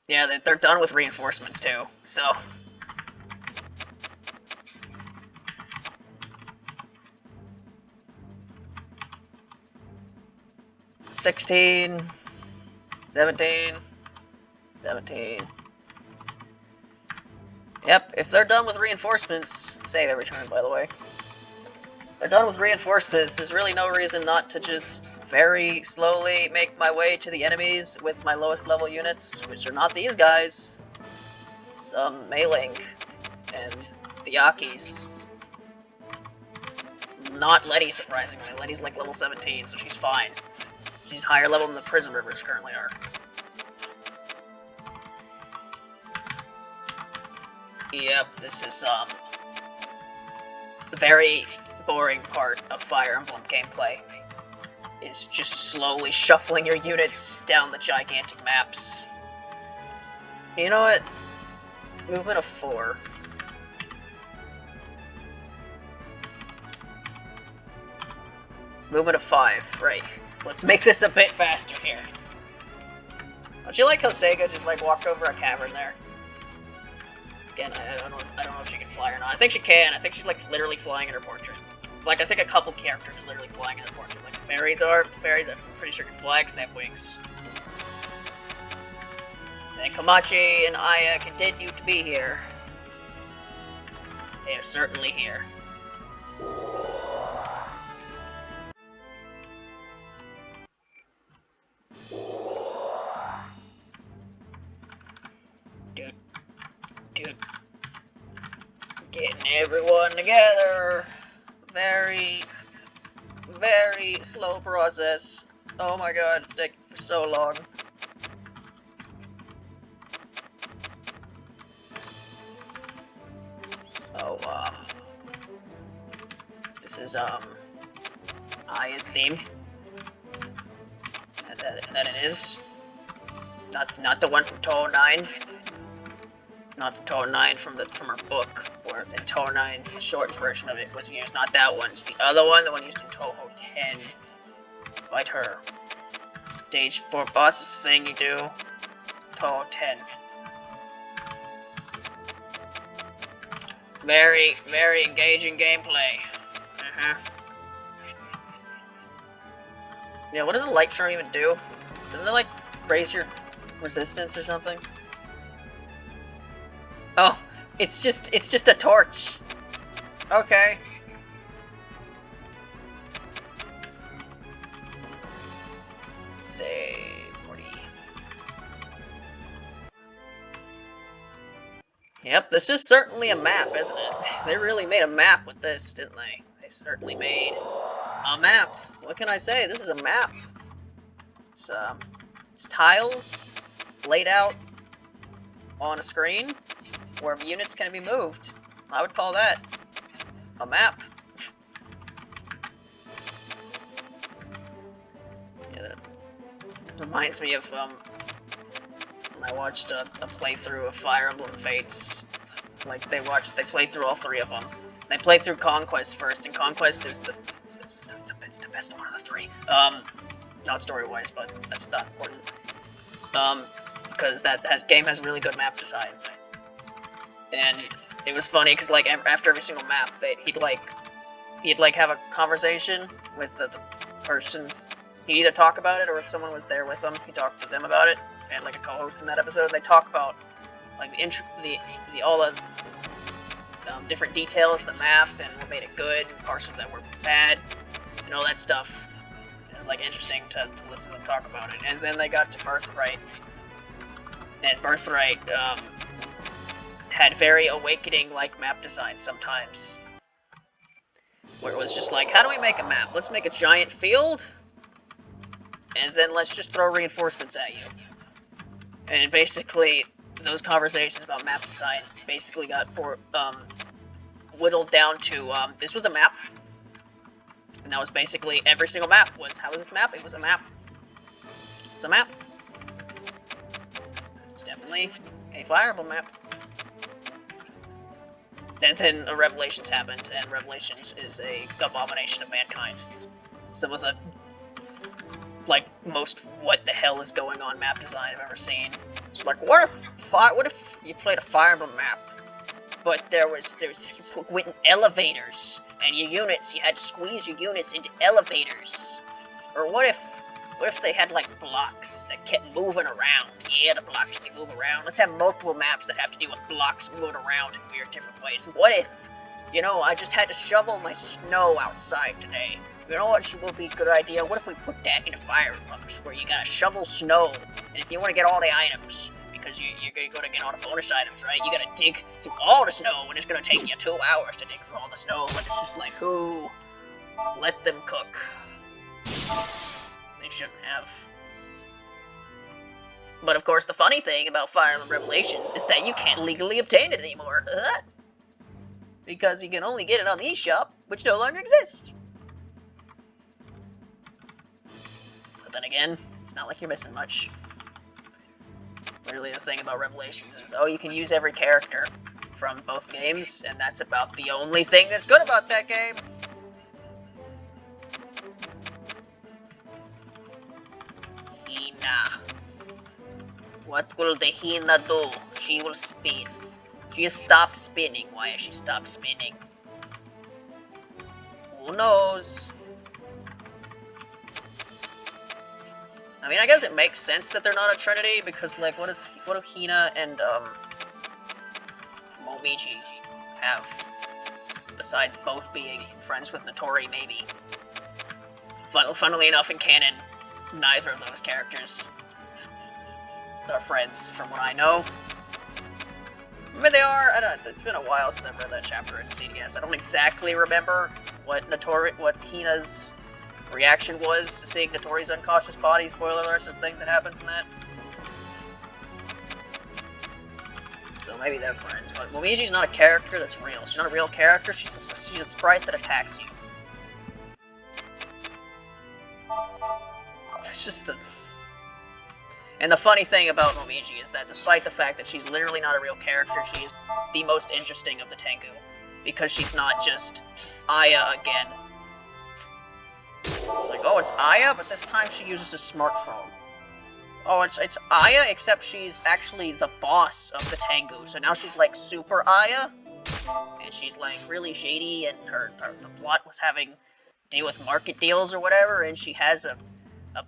Yeah, they're done with reinforcements too. So. $16, 17. Yep, if they're done with reinforcements, save every turn, by the way. If they're done with reinforcements, there's really no reason not to just very slowly make my way to the enemies with my lowest level units, which are not these guys. Some Mei-Ling and the Akis. Not Letty, surprisingly. Letty's like level 17, so she's fine. She's higher level than the Prison Rivers currently are. Yep, this is, the very boring part of Fire Emblem gameplay. Is just slowly shuffling your units down the gigantic maps. You know what? Movement of 4. Movement of 5, right. Let's make this a bit faster here. Don't you like how Sega just, like, walked over a cavern there? Again, I don't know if she can fly or not. I think she can. I think she's, like, literally flying in her portrait. Like, I think a couple characters are literally flying in their portrait. Like, the fairies are. The fairies, I'm pretty sure, can fly because they have wings. And Komachi and Aya continue to be here. They are certainly here. Dude. Getting everyone together. Very slow process. Oh my god, it's taking for so long. Oh, this is, Aya's theme. That it is. Not the one from Toho 9. Not from Toho 9 from her book, or the Toho 9 short version of it was used. Not that one. It's the other one, the one used in Toho 10. Fight her. Stage 4 boss is the thing you do. Toho 10. Very engaging gameplay. Yeah, what does a light charm even do? Doesn't it, like, raise your resistance or something? Oh, it's just a torch. Okay. Say 40. Yep, this is certainly a map, isn't it? They really made a map with this, didn't they? They certainly made a map. What can I say? This is a map. It's tiles laid out on a screen where units can be moved. I would call that a map. Yeah, that reminds me of, I watched a playthrough of Fire Emblem Fates. Like, they played through all 3 of them. They played through Conquest first, and Conquest is it's the best one of the 3. Not story-wise, but that's not important. Because game has really good map design. And it was funny, because, like, after every single map, he'd have a conversation with the person. He'd either talk about it, or if someone was there with him, he'd talk to them about it. And, like, a co-host in that episode, they talk about, like, all the different details of the map, and what made it good, and parts of that were bad, and all that stuff. It's, like, interesting to listen to them talk about it. And then they got to Birthright, and Birthright, had very Awakening-like map design sometimes. Where it was just like, how do we make a map? Let's make a giant field, and then let's just throw reinforcements at you. And basically, those conversations about map design basically got whittled down to, this was a map, and that was basically every single map was, how was this map? It was a map. It was a map. It's definitely a Fire Emblem map. And then Revelations happened, and Revelations is a abomination of mankind. Some of the, like, most what the hell is going on map design I've ever seen. It's like, what if you played a Fire Emblem map, but you went in elevators, and you had to squeeze your units into elevators? Or what if they had, like, blocks that kept moving around? Yeah, the blocks, they move around. Let's have multiple maps that have to deal with blocks moving around in weird different ways. What if, I just had to shovel my snow outside today? You know what would be a good idea? What if we put that in a Fire Emblem, where you gotta shovel snow, and if you want to get all the items, because you're gonna get all the bonus items, right? You gotta dig through all the snow, and it's gonna take you 2 hours to dig through all the snow, and it's just like, who? Let them cook. They shouldn't have. But of course, the funny thing about Fire Emblem Revelations is that you can't legally obtain it anymore. Because you can only get it on the eShop, which no longer exists. But then again, it's not like you're missing much. Really, the thing about Revelations is, you can use every character from both games, and that's about the only thing that's good about that game. Hina. What will the Hina do? She will spin. She has stopped spinning. Why has she stopped spinning? Who knows? I mean, I guess it makes sense that they're not a trinity, because, like, what do Hina and, Momiji have, besides both being friends with Notori, maybe? Funnily enough, in canon, neither of those characters are friends, from what I know. I mean, they are. It's been a while since I've read that chapter in CDS. I don't exactly remember what Hina's reaction was to seeing Notori's unconscious body. Spoiler alert, it's a thing that happens in that. So maybe they're friends. But Momiji's not a character that's real. She's not a real character. She's a sprite that attacks you. It's just the... And the funny thing about Momiji is that despite the fact that she's literally not a real character, she is the most interesting of the Tengu. Because she's not just Aya again. Like, oh, it's Aya, but this time she uses a smartphone. Oh, it's Aya, except she's actually the boss of the Tengu. So now she's like super Aya. And she's like really shady, and the plot was having to deal with market deals or whatever, and she has a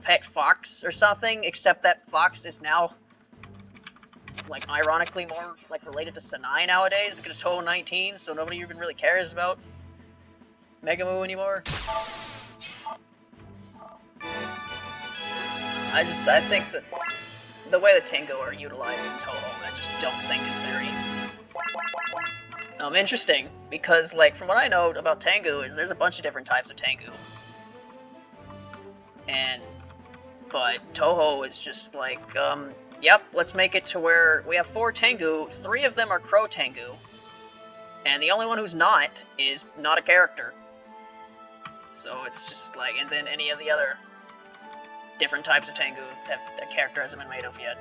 pet fox or something, except that fox is now, like, ironically more, like, related to Sanai nowadays, because it's Toho 19, so nobody even really cares about Megamu anymore. I think that the way the Tengu are utilized in Toho, I just don't think is very interesting, because, like, from what I know about Tengu, is there's a bunch of different types of Tengu. But Toho is just like, yep, let's make it to where we have 4 Tengu, 3 of them are Crow Tengu, and the only one who's not is not a character. So it's just like, and then any of the other different types of Tengu that character hasn't been made of yet.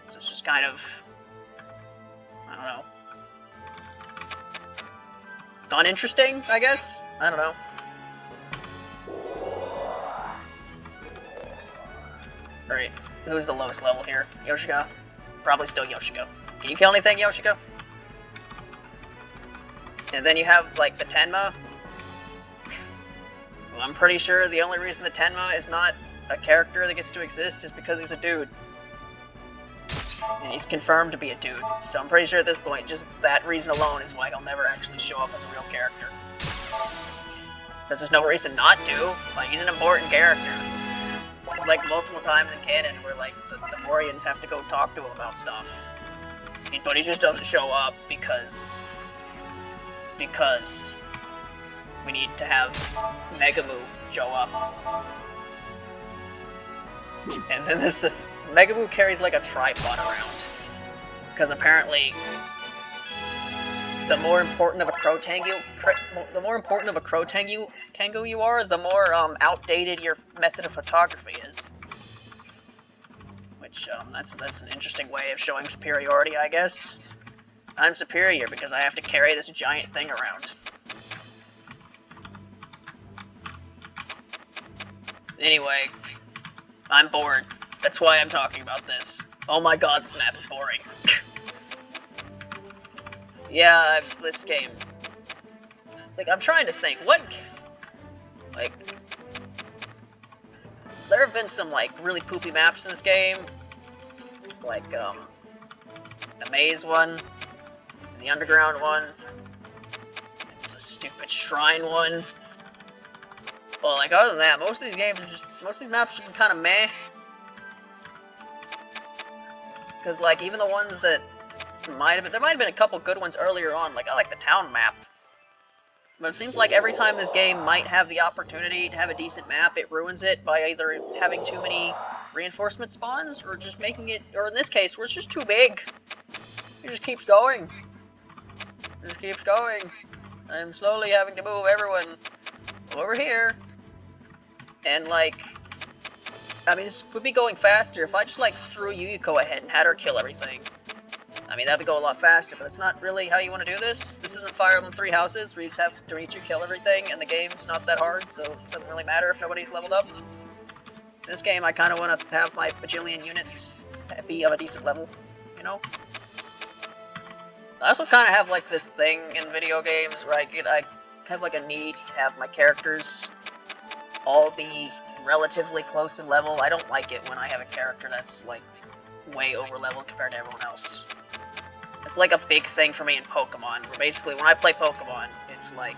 So it's just kind of, I don't know, uninteresting, I guess? I don't know. Alright, who's the lowest level here? Yoshiko? Probably still Yoshiko. Can you kill anything, Yoshiko? And then you have, like, the Tenma. Well, I'm pretty sure the only reason the Tenma is not a character that gets to exist is because he's a dude. And he's confirmed to be a dude. So I'm pretty sure at this point, just that reason alone is why he'll never actually show up as a real character. Because there's no reason not to. Like, he's an important character. It's like multiple times in canon where, like, the Morians have to go talk to him about stuff. But he just doesn't show up because we need to have Megamu show up. And then there's the Megamu carries like a tripod around. Because apparently the more important of a crow tango you are, the more outdated your method of photography is. Which that's an interesting way of showing superiority, I guess. I'm superior because I have to carry this giant thing around. Anyway, I'm bored. That's why I'm talking about this. Oh my god, this map is boring. Yeah, this game... Like, I'm trying to think, what... Like... There have been some, like, really poopy maps in this game. Like, the maze one, the underground one, and the stupid shrine one. Well, like, other than that, most of these maps are kind of meh. Because, like, even the ones that there might have been a couple good ones earlier on. Like, I like the town map. But it seems like every time this game might have the opportunity to have a decent map, it ruins it by either having too many reinforcement spawns, or just making it, or in this case, where it's just too big. It just keeps going. It just keeps going. I'm slowly having to move everyone over here. And, like, I mean, this would be going faster if I just, like, threw Yuyuko ahead and had her kill everything. I mean, that would go a lot faster, but it's not really how you want to do this. This isn't Fire Emblem Three Houses, where you just have Dorichu kill everything, and the game's not that hard, so it doesn't really matter if nobody's leveled up. In this game, I kind of want to have my bajillion units be of a decent level, you know? I also kind of have, like, this thing in video games where I have, like, a need to have my characters all be relatively close in level. I don't like it when I have a character that's, like, way over leveled compared to everyone else. It's like a big thing for me in Pokemon, where basically when I play Pokemon, it's like,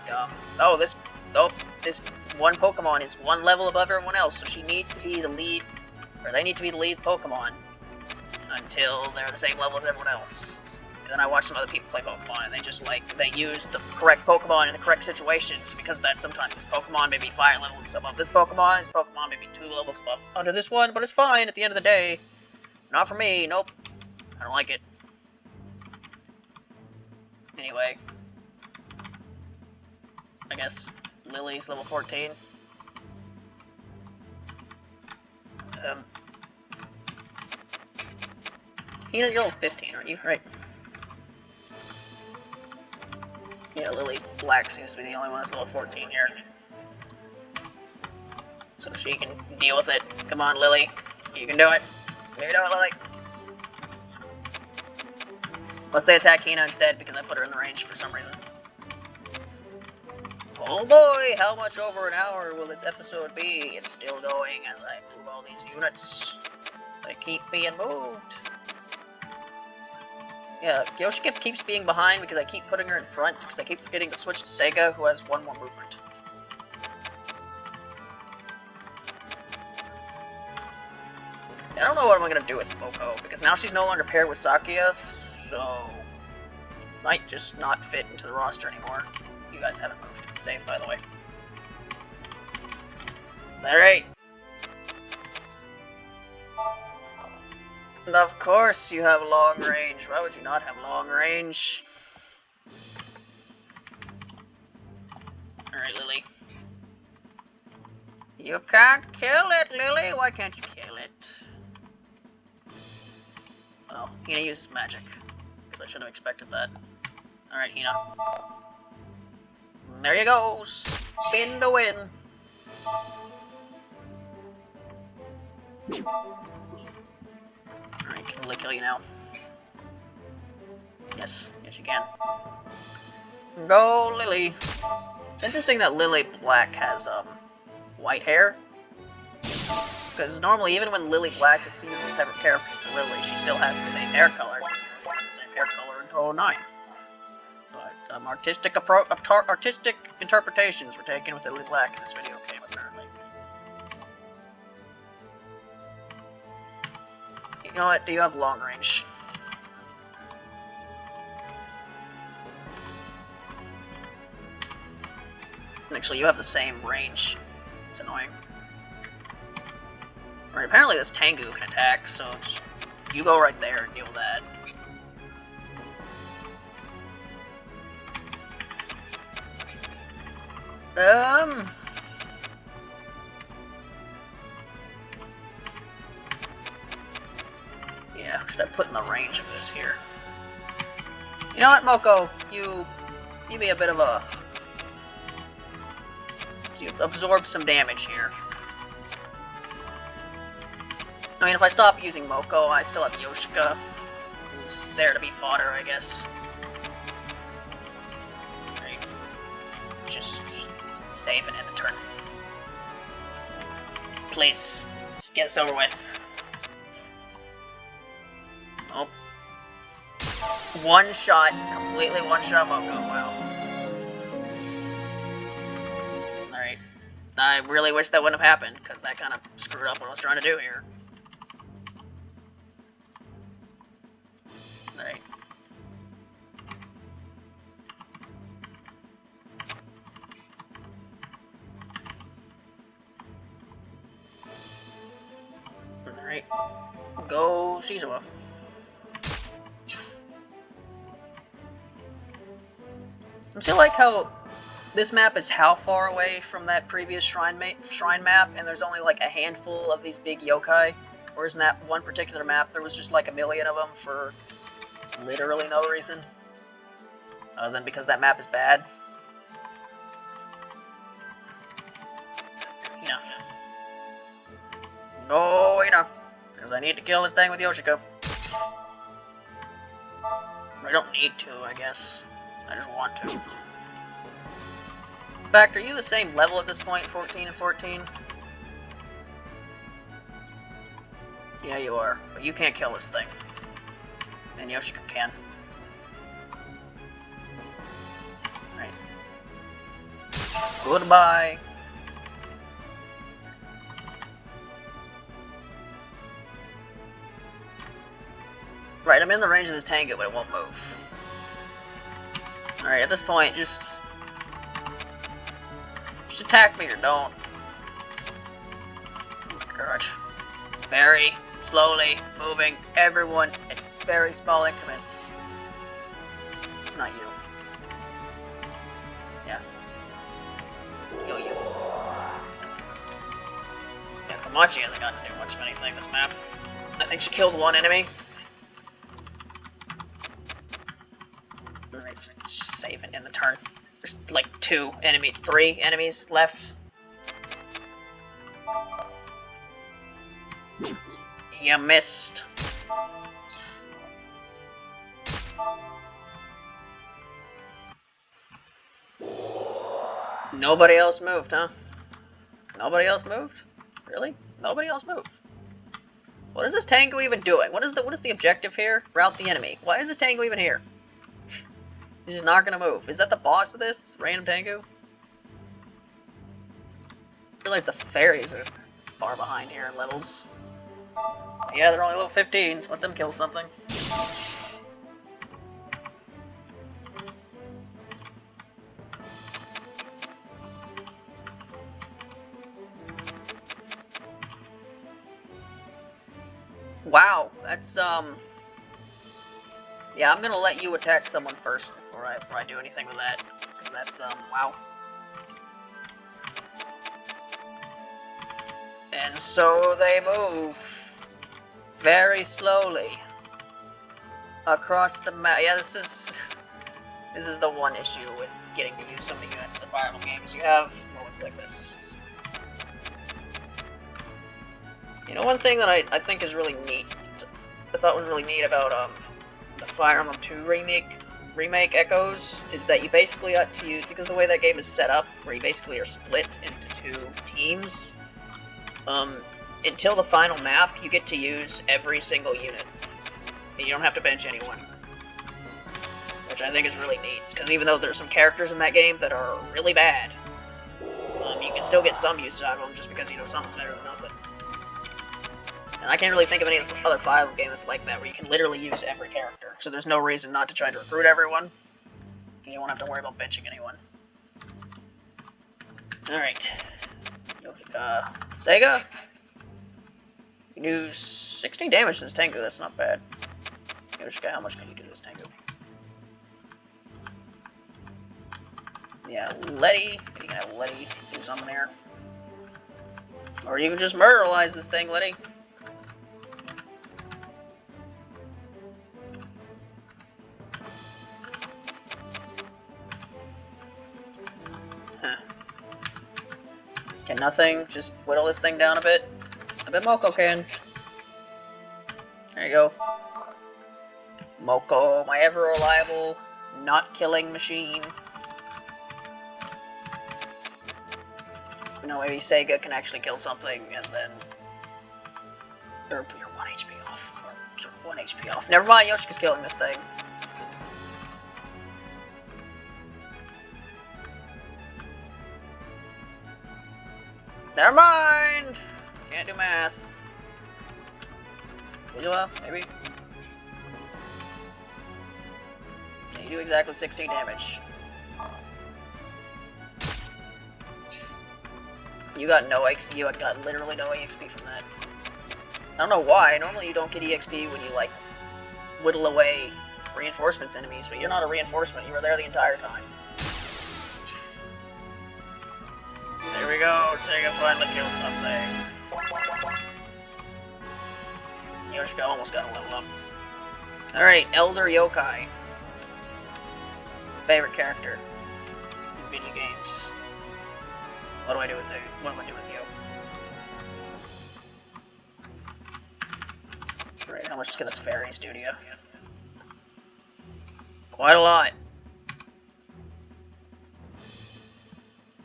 this one Pokemon is one level above everyone else, so she needs to be the lead, or they need to be the lead Pokemon until they're the same level as everyone else. And then I watch some other people play Pokemon, and they just, like, they use the correct Pokemon in the correct situations, because that sometimes this Pokemon may be 5 levels above this Pokemon may be 2 levels above under this one, but it's fine at the end of the day. Not for me, nope. I don't like it. Anyway. I guess Lily's level 14. You're level 15, aren't you? Right. Yeah, Lily Black seems to be the only one that's level 14 here. So she can deal with it. Come on, Lily. You can do it. You can do it, Lily. Unless they attack Hina instead, because I put her in the range for some reason. Oh boy, how much over an hour will this episode be? It's still going as I move all these units. They keep being moved. Yeah, Yoshiko keeps being behind because I keep putting her in front, because I keep forgetting to switch to Sega, who has 1 more movement. I don't know what I'm going to do with Miko, because now she's no longer paired with Sakuya, so might just not fit into the roster anymore. You guys haven't moved. Save, by the way. Alright. Of course you have long range. Why would you not have long range? Alright, Lily. You can't kill it, Lily! Why can't you kill it? Oh, Hina uses magic. Because I should have expected that. Alright, Hina. There you go! Spin to win! Alright, can Lily kill you now? Yes, yes you can. Go, Lily! It's interesting that Lily Black has, white hair. Because normally, even when Lily Black is seen as a separate character from Lily, she still has the same hair color. She has the same hair color until 09. But, artistic interpretations were taken with Lily Black in this video game, apparently. You know what? Do you have long range? Actually, you have the same range. It's annoying. Right, apparently this Tengu can attack, so just, you go right there and deal with that. Yeah, should I put in the range of this here? You know what, Moko? You be a bit of a... You absorb some damage here. I mean, if I stop using Moko, I still have Yoshika, who's there to be fodder, I guess. Right. Just save and end the turn. Please, just get this over with. Oh. One shot, completely one shot Moko, wow. Alright. I really wish that wouldn't have happened, because that kind of screwed up what I was trying to do here. Alright. Alright. Go Shizuo. I feel like how this map is how far away from that previous shrine map, and there's only like a handful of these big yokai, whereas in that one particular map there was just like a million of them for literally no reason, other than because that map is bad. You know. No, you know, because I need to kill this thing with Yoshiko. I don't need to, I guess. I just want to. In fact, are you the same level at this point, 14 and 14? Yeah, you are. But you can't kill this thing. And Yoshiko can. Right. Goodbye. Right, I'm in the range of this Tengu, but it won't move. Alright, at this point, just attack me or don't. God. Very slowly moving everyone in very small increments. Not you. Yeah. Yo, you. Yeah, Komachi hasn't gotten to do much of anything this map. I think she killed one enemy. Alright, just save it in the turn. There's like three enemies left. You missed. Nobody else moved, huh? Nobody else moved? Really? Nobody else moved. What is this Tengu even doing? What is the objective here? Rout the enemy. Why is this Tengu even here? He's just not gonna move. Is that the boss of this random Tengu? I realize the fairies are far behind here in levels. Yeah, they're only level 15s. Let them kill something. Wow, that's yeah, I'm gonna let you attack someone first before I do anything with that. That's wow. And so they move very slowly. across the map. Yeah, this is the one issue with getting to use some of the units in Fire Emblem games. You have moments like this. You know, one thing that I think is really neat, I thought was really neat about the Fire Emblem 2 remake Echoes, is that you basically got to use, because the way that game is set up, where you basically are split into 2 teams, until the final map, you get to use every single unit. And you don't have to bench anyone. Which I think is really neat, because even though there's some characters in that game that are really bad, you can still get some use out of them just because, you know, something's better than nothing. And I can't really think of any other Fire Emblem game that's like that, where you can literally use every character. So there's no reason not to try to recruit everyone, and you won't have to worry about benching anyone. Alright. Sega? You can do 16 damage to this Tengu, that's not bad. Yoshika, how much can you do to this Tengu? Yeah, Letty. You can have Letty do something there. Or you can just murderalize this thing, Letty. Huh. Can nothing just whittle this thing down a bit? I bet Moko can. There you go. Moko, my ever-reliable, not-killing machine. You know, maybe Sega can actually kill something, and then... Or you're 1 HP off. Or you're 1 HP off. Never mind, Yoshika's killing this thing. Never mind! Can't do math. Visual, maybe? Yeah, you do exactly 16 damage. You got no XP, you got literally no EXP from that. I don't know why, normally you don't get EXP when you, like, whittle away reinforcements enemies, but you're not a reinforcement, you were there the entire time. There we go, Sega finally killed something. Yoshika almost got a level up. Alright, Elder Yokai. Favorite character in video games. What do I do with you? What do I do with you? Right, how much can the fairies do to you? Quite a lot.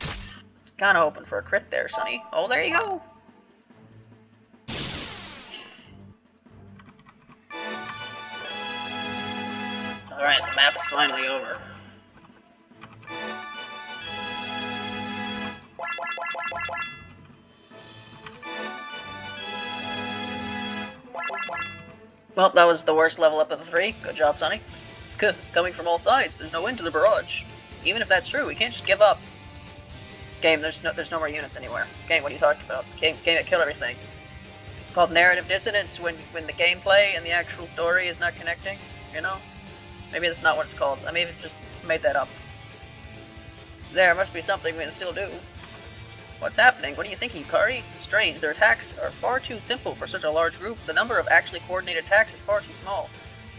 It's kind of hoping for a crit there, Sonny. Oh, there you go. Alright, the map is finally over. Well, that was the worst level up of the 3. Good job, Sonny. Coming from all sides, there's no end to the barrage. Even if that's true, we can't just give up. Game, there's no more units anywhere. Game, what are you talking about? Game that killed everything. It's called narrative dissonance when the gameplay and the actual story is not connecting, you know? Maybe that's not what it's called. I may have just made that up. There must be something we can still do. What's happening? What are you thinking, Kari? Strange, their attacks are far too simple for such a large group. The number of actually coordinated attacks is far too small.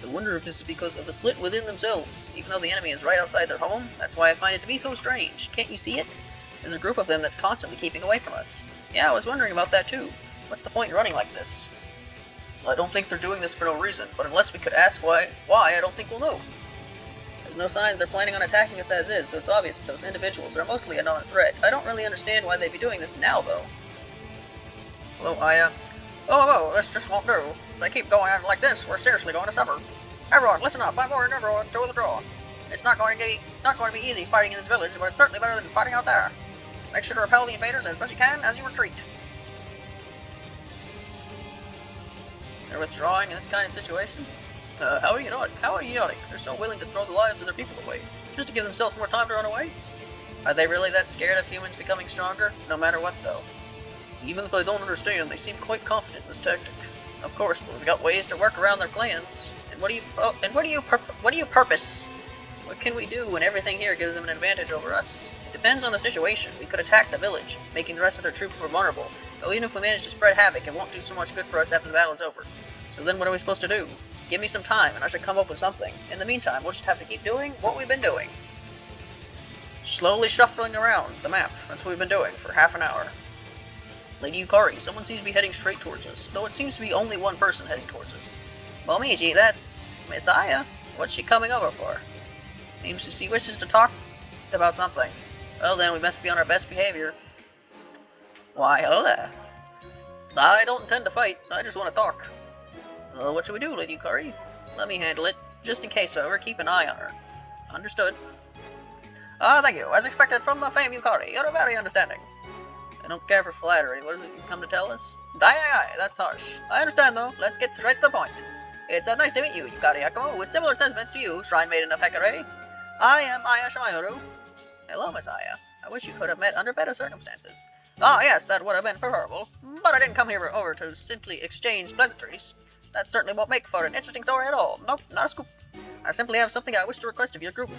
I wonder if this is because of the split within themselves. Even though the enemy is right outside their home, that's why I find it to be so strange. Can't you see it? There's a group of them that's constantly keeping away from us. Yeah, I was wondering about that too. What's the point in running like this? Well, I don't think they're doing this for no reason, but unless we could ask why, I don't think we'll know. There's no sign they're planning on attacking us as is, so it's obvious that those individuals are mostly a non-threat. I don't really understand why they'd be doing this now, though. Hello, Oh, this just won't do. If they keep going on like this, we're seriously going to suffer. Everyone, listen up. I'm warning everyone to withdraw. It's not going to be easy fighting in this village, but it's certainly better than fighting out there. Make sure to repel the invaders as best you can as you retreat. They're withdrawing in this kind of situation? How idiotic. They're so willing to throw the lives of their people away, just to give themselves more time to run away? Are they really that scared of humans becoming stronger? No matter what, though. Even if they don't understand, they seem quite confident in this tactic. Of course, but we've got ways to work around their plans. And what do you purpose? What can we do when everything here gives them an advantage over us? It depends on the situation. We could attack the village, making the rest of their troops more vulnerable. But even if we manage to spread havoc, it won't do so much good for us after the battle is over. So then what are we supposed to do? Give me some time, and I should come up with something. In the meantime, we'll just have to keep doing what we've been doing. Slowly shuffling around the map. That's what we've been doing for half an hour. Lady Yukari, someone seems to be heading straight towards us, though it seems to be only one person heading towards us. Momiji, that's Miss Aya. What's she coming over for? Seems she wishes to talk about something. Well then, we must be on our best behavior. Why, hello there. I don't intend to fight, I just want to talk. What should we do, Lady Yukari? Let me handle it. Just in case, however, keep an eye on her. Understood. Thank you. As expected from the famed Yukari, you're very understanding. I don't care for flattery. What is it you come to tell us? Aye, that's harsh. I understand, though. Let's get straight to the point. It's nice to meet you, Yukari Yakumo, with similar sentiments to you, Shrine Maiden of Hekare. I am Aya Shimayuru. Hello, Miss Aya. I wish you could have met under better circumstances. Ah, yes, that would have been preferable. But I didn't come here over to simply exchange pleasantries. That certainly won't make for an interesting story at all. Nope, not a scoop. I simply have something I wish to request of your group.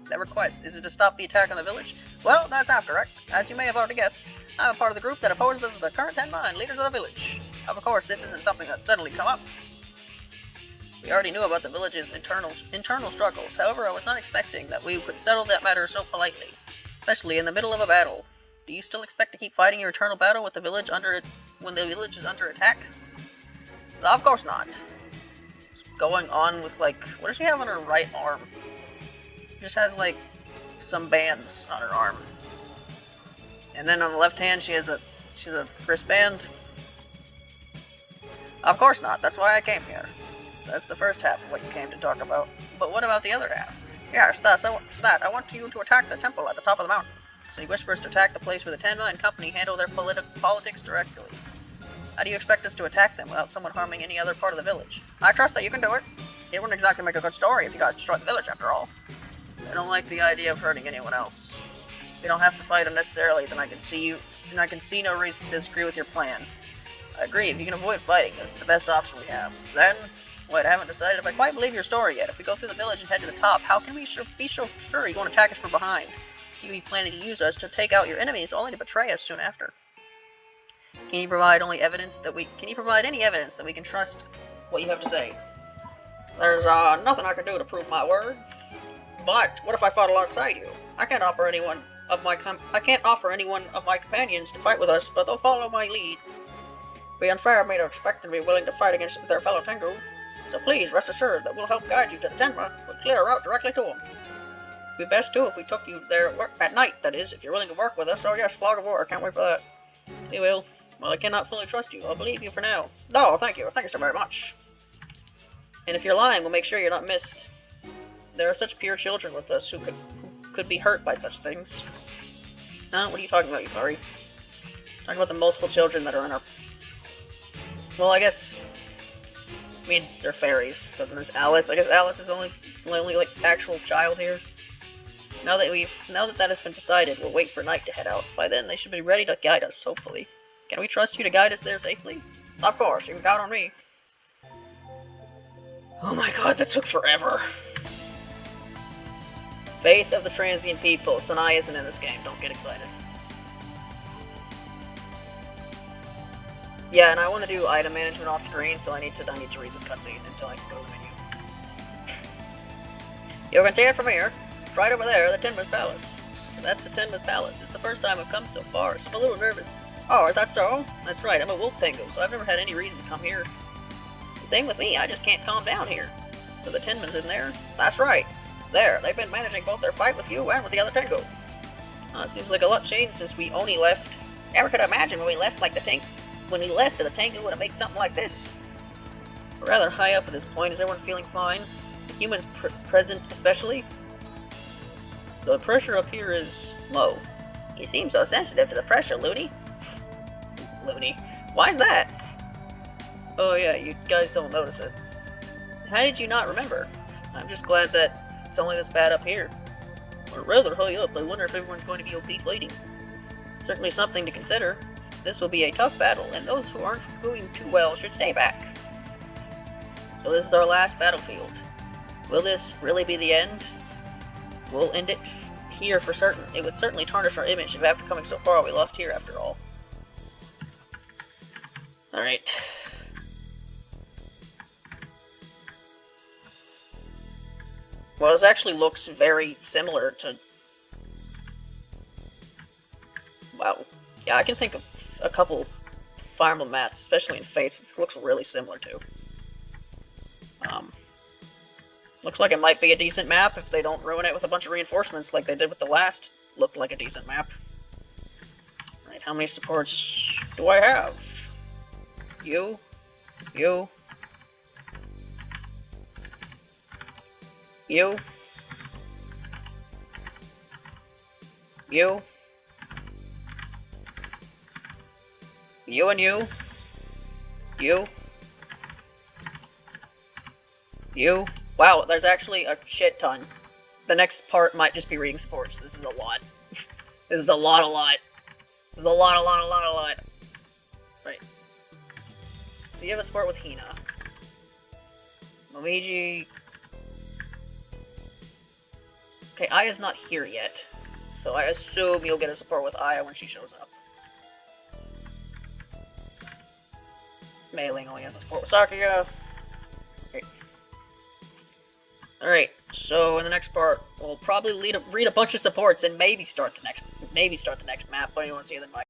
That request, is it to stop the attack on the village? Well, that's half correct. As you may have already guessed, I'm a part of the group that opposes the current Tenma leaders of the village. Of course, this isn't something that suddenly come up. We already knew about the village's internal struggles. However, I was not expecting that we could settle that matter so politely, especially in the middle of a battle. Do you still expect to keep fighting your eternal battle with the village when the village is under attack? Of course not. It's going on with, like, what does she have on her right arm? She just has, like, some bands on her arm. And then on the left hand, she has a wristband. Of course not. That's why I came here. So that's the first half of what you came to talk about. But what about the other half? Yes, I want you to attack the temple at the top of the mountain. So you wish for us to attack the place where the Tenma and company handle their politics directly. How do you expect us to attack them without someone harming any other part of the village? I trust that you can do it. It wouldn't exactly make a good story if you guys destroyed the village after all. I don't like the idea of hurting anyone else. If you don't have to fight unnecessarily, then I can see no reason to disagree with your plan. I agree, if you can avoid fighting, this is the best option we have. Then, wait, I haven't decided if I quite believe your story yet. If we go through the village and head to the top, how can we be so sure you won't attack us from behind? You be planning to use us to take out your enemies, only to betray us soon after. Can you provide any evidence that we can trust what you have to say? There's nothing I can do to prove my word. But what if I fought alongside you? I can't offer anyone of my companions to fight with us, but they'll follow my lead. It'd be unfair of me to expect them to be willing to fight against their fellow Tengu. So please rest assured that we'll help guide you to the Tenma. We'll clear a route directly to them. It'd be best too if we took you there at night, that is, if you're willing to work with us. Oh yes, Flag of War, can't wait for that. We will. Well, I cannot fully trust you. I'll believe you for now. No, thank you. Thank you so very much. And if you're lying, we'll make sure you're not missed. There are such pure children with us who could be hurt by such things. What are you talking about, Yukari? Talking about the multiple children that are in our... Well, I mean, they're fairies. But then there's Alice. I guess Alice is the only like actual child here. Now that has been decided, we'll wait for night to head out. By then, they should be ready to guide us, hopefully. Can we trust you to guide us there safely? Of course, you can count on me. Oh my god, that took forever. Faith of the transient people. Sanai isn't in this game, don't get excited. Yeah, and I want to do item management off screen, so I need to read this cutscene until I can go to the menu. You can see it from here. Right over there, the Tenma's Palace. So that's the Tenma's Palace. It's the first time I've come so far, so I'm a little nervous. Oh, is that so? That's right, I'm a wolf Tengu, so I've never had any reason to come here. Same with me, I just can't calm down here. So the Tenman's in there? That's right. There, they've been managing both their fight with you and with the other Tengu. It seems like a lot changed since we only left. Never could imagine when we left the Tengu would have made something like this. We're rather high up at this point. Is everyone feeling fine? The humans present especially? The pressure up here is low. You seem so sensitive to the pressure, Looney. Looney. Why is that? Oh yeah, you guys don't notice it. How did you not remember? I'm just glad that it's only this bad up here. We're rather high up. I wonder if everyone's going to be okay fighting. Certainly something to consider. This will be a tough battle, and those who aren't doing too well should stay back. So this is our last battlefield. Will this really be the end? We'll end it here for certain. It would certainly tarnish our image if after coming so far we lost here after all. Alright. Well, this actually looks very similar to... Wow. Yeah, I can think of a couple Fire Emblem mats, especially in Fates, this looks really similar to. Looks like it might be a decent map if they don't ruin it with a bunch of reinforcements like they did with the last. Looked like a decent map. Right, how many supports do I have? You. You. You. You. You and you. You. You. Wow, there's actually a shit ton. The next part might just be reading supports. This is a lot. This is a lot. This is a lot. Right. So you have a support with Hina. Momiji... Okay, Aya's not here yet. So I assume you'll get a support with Aya when she shows up. Mei Ling only has a support with Sakuya. Great. Alright, so in the next part, we'll probably read a bunch of supports and maybe start the next map, but you want to see them.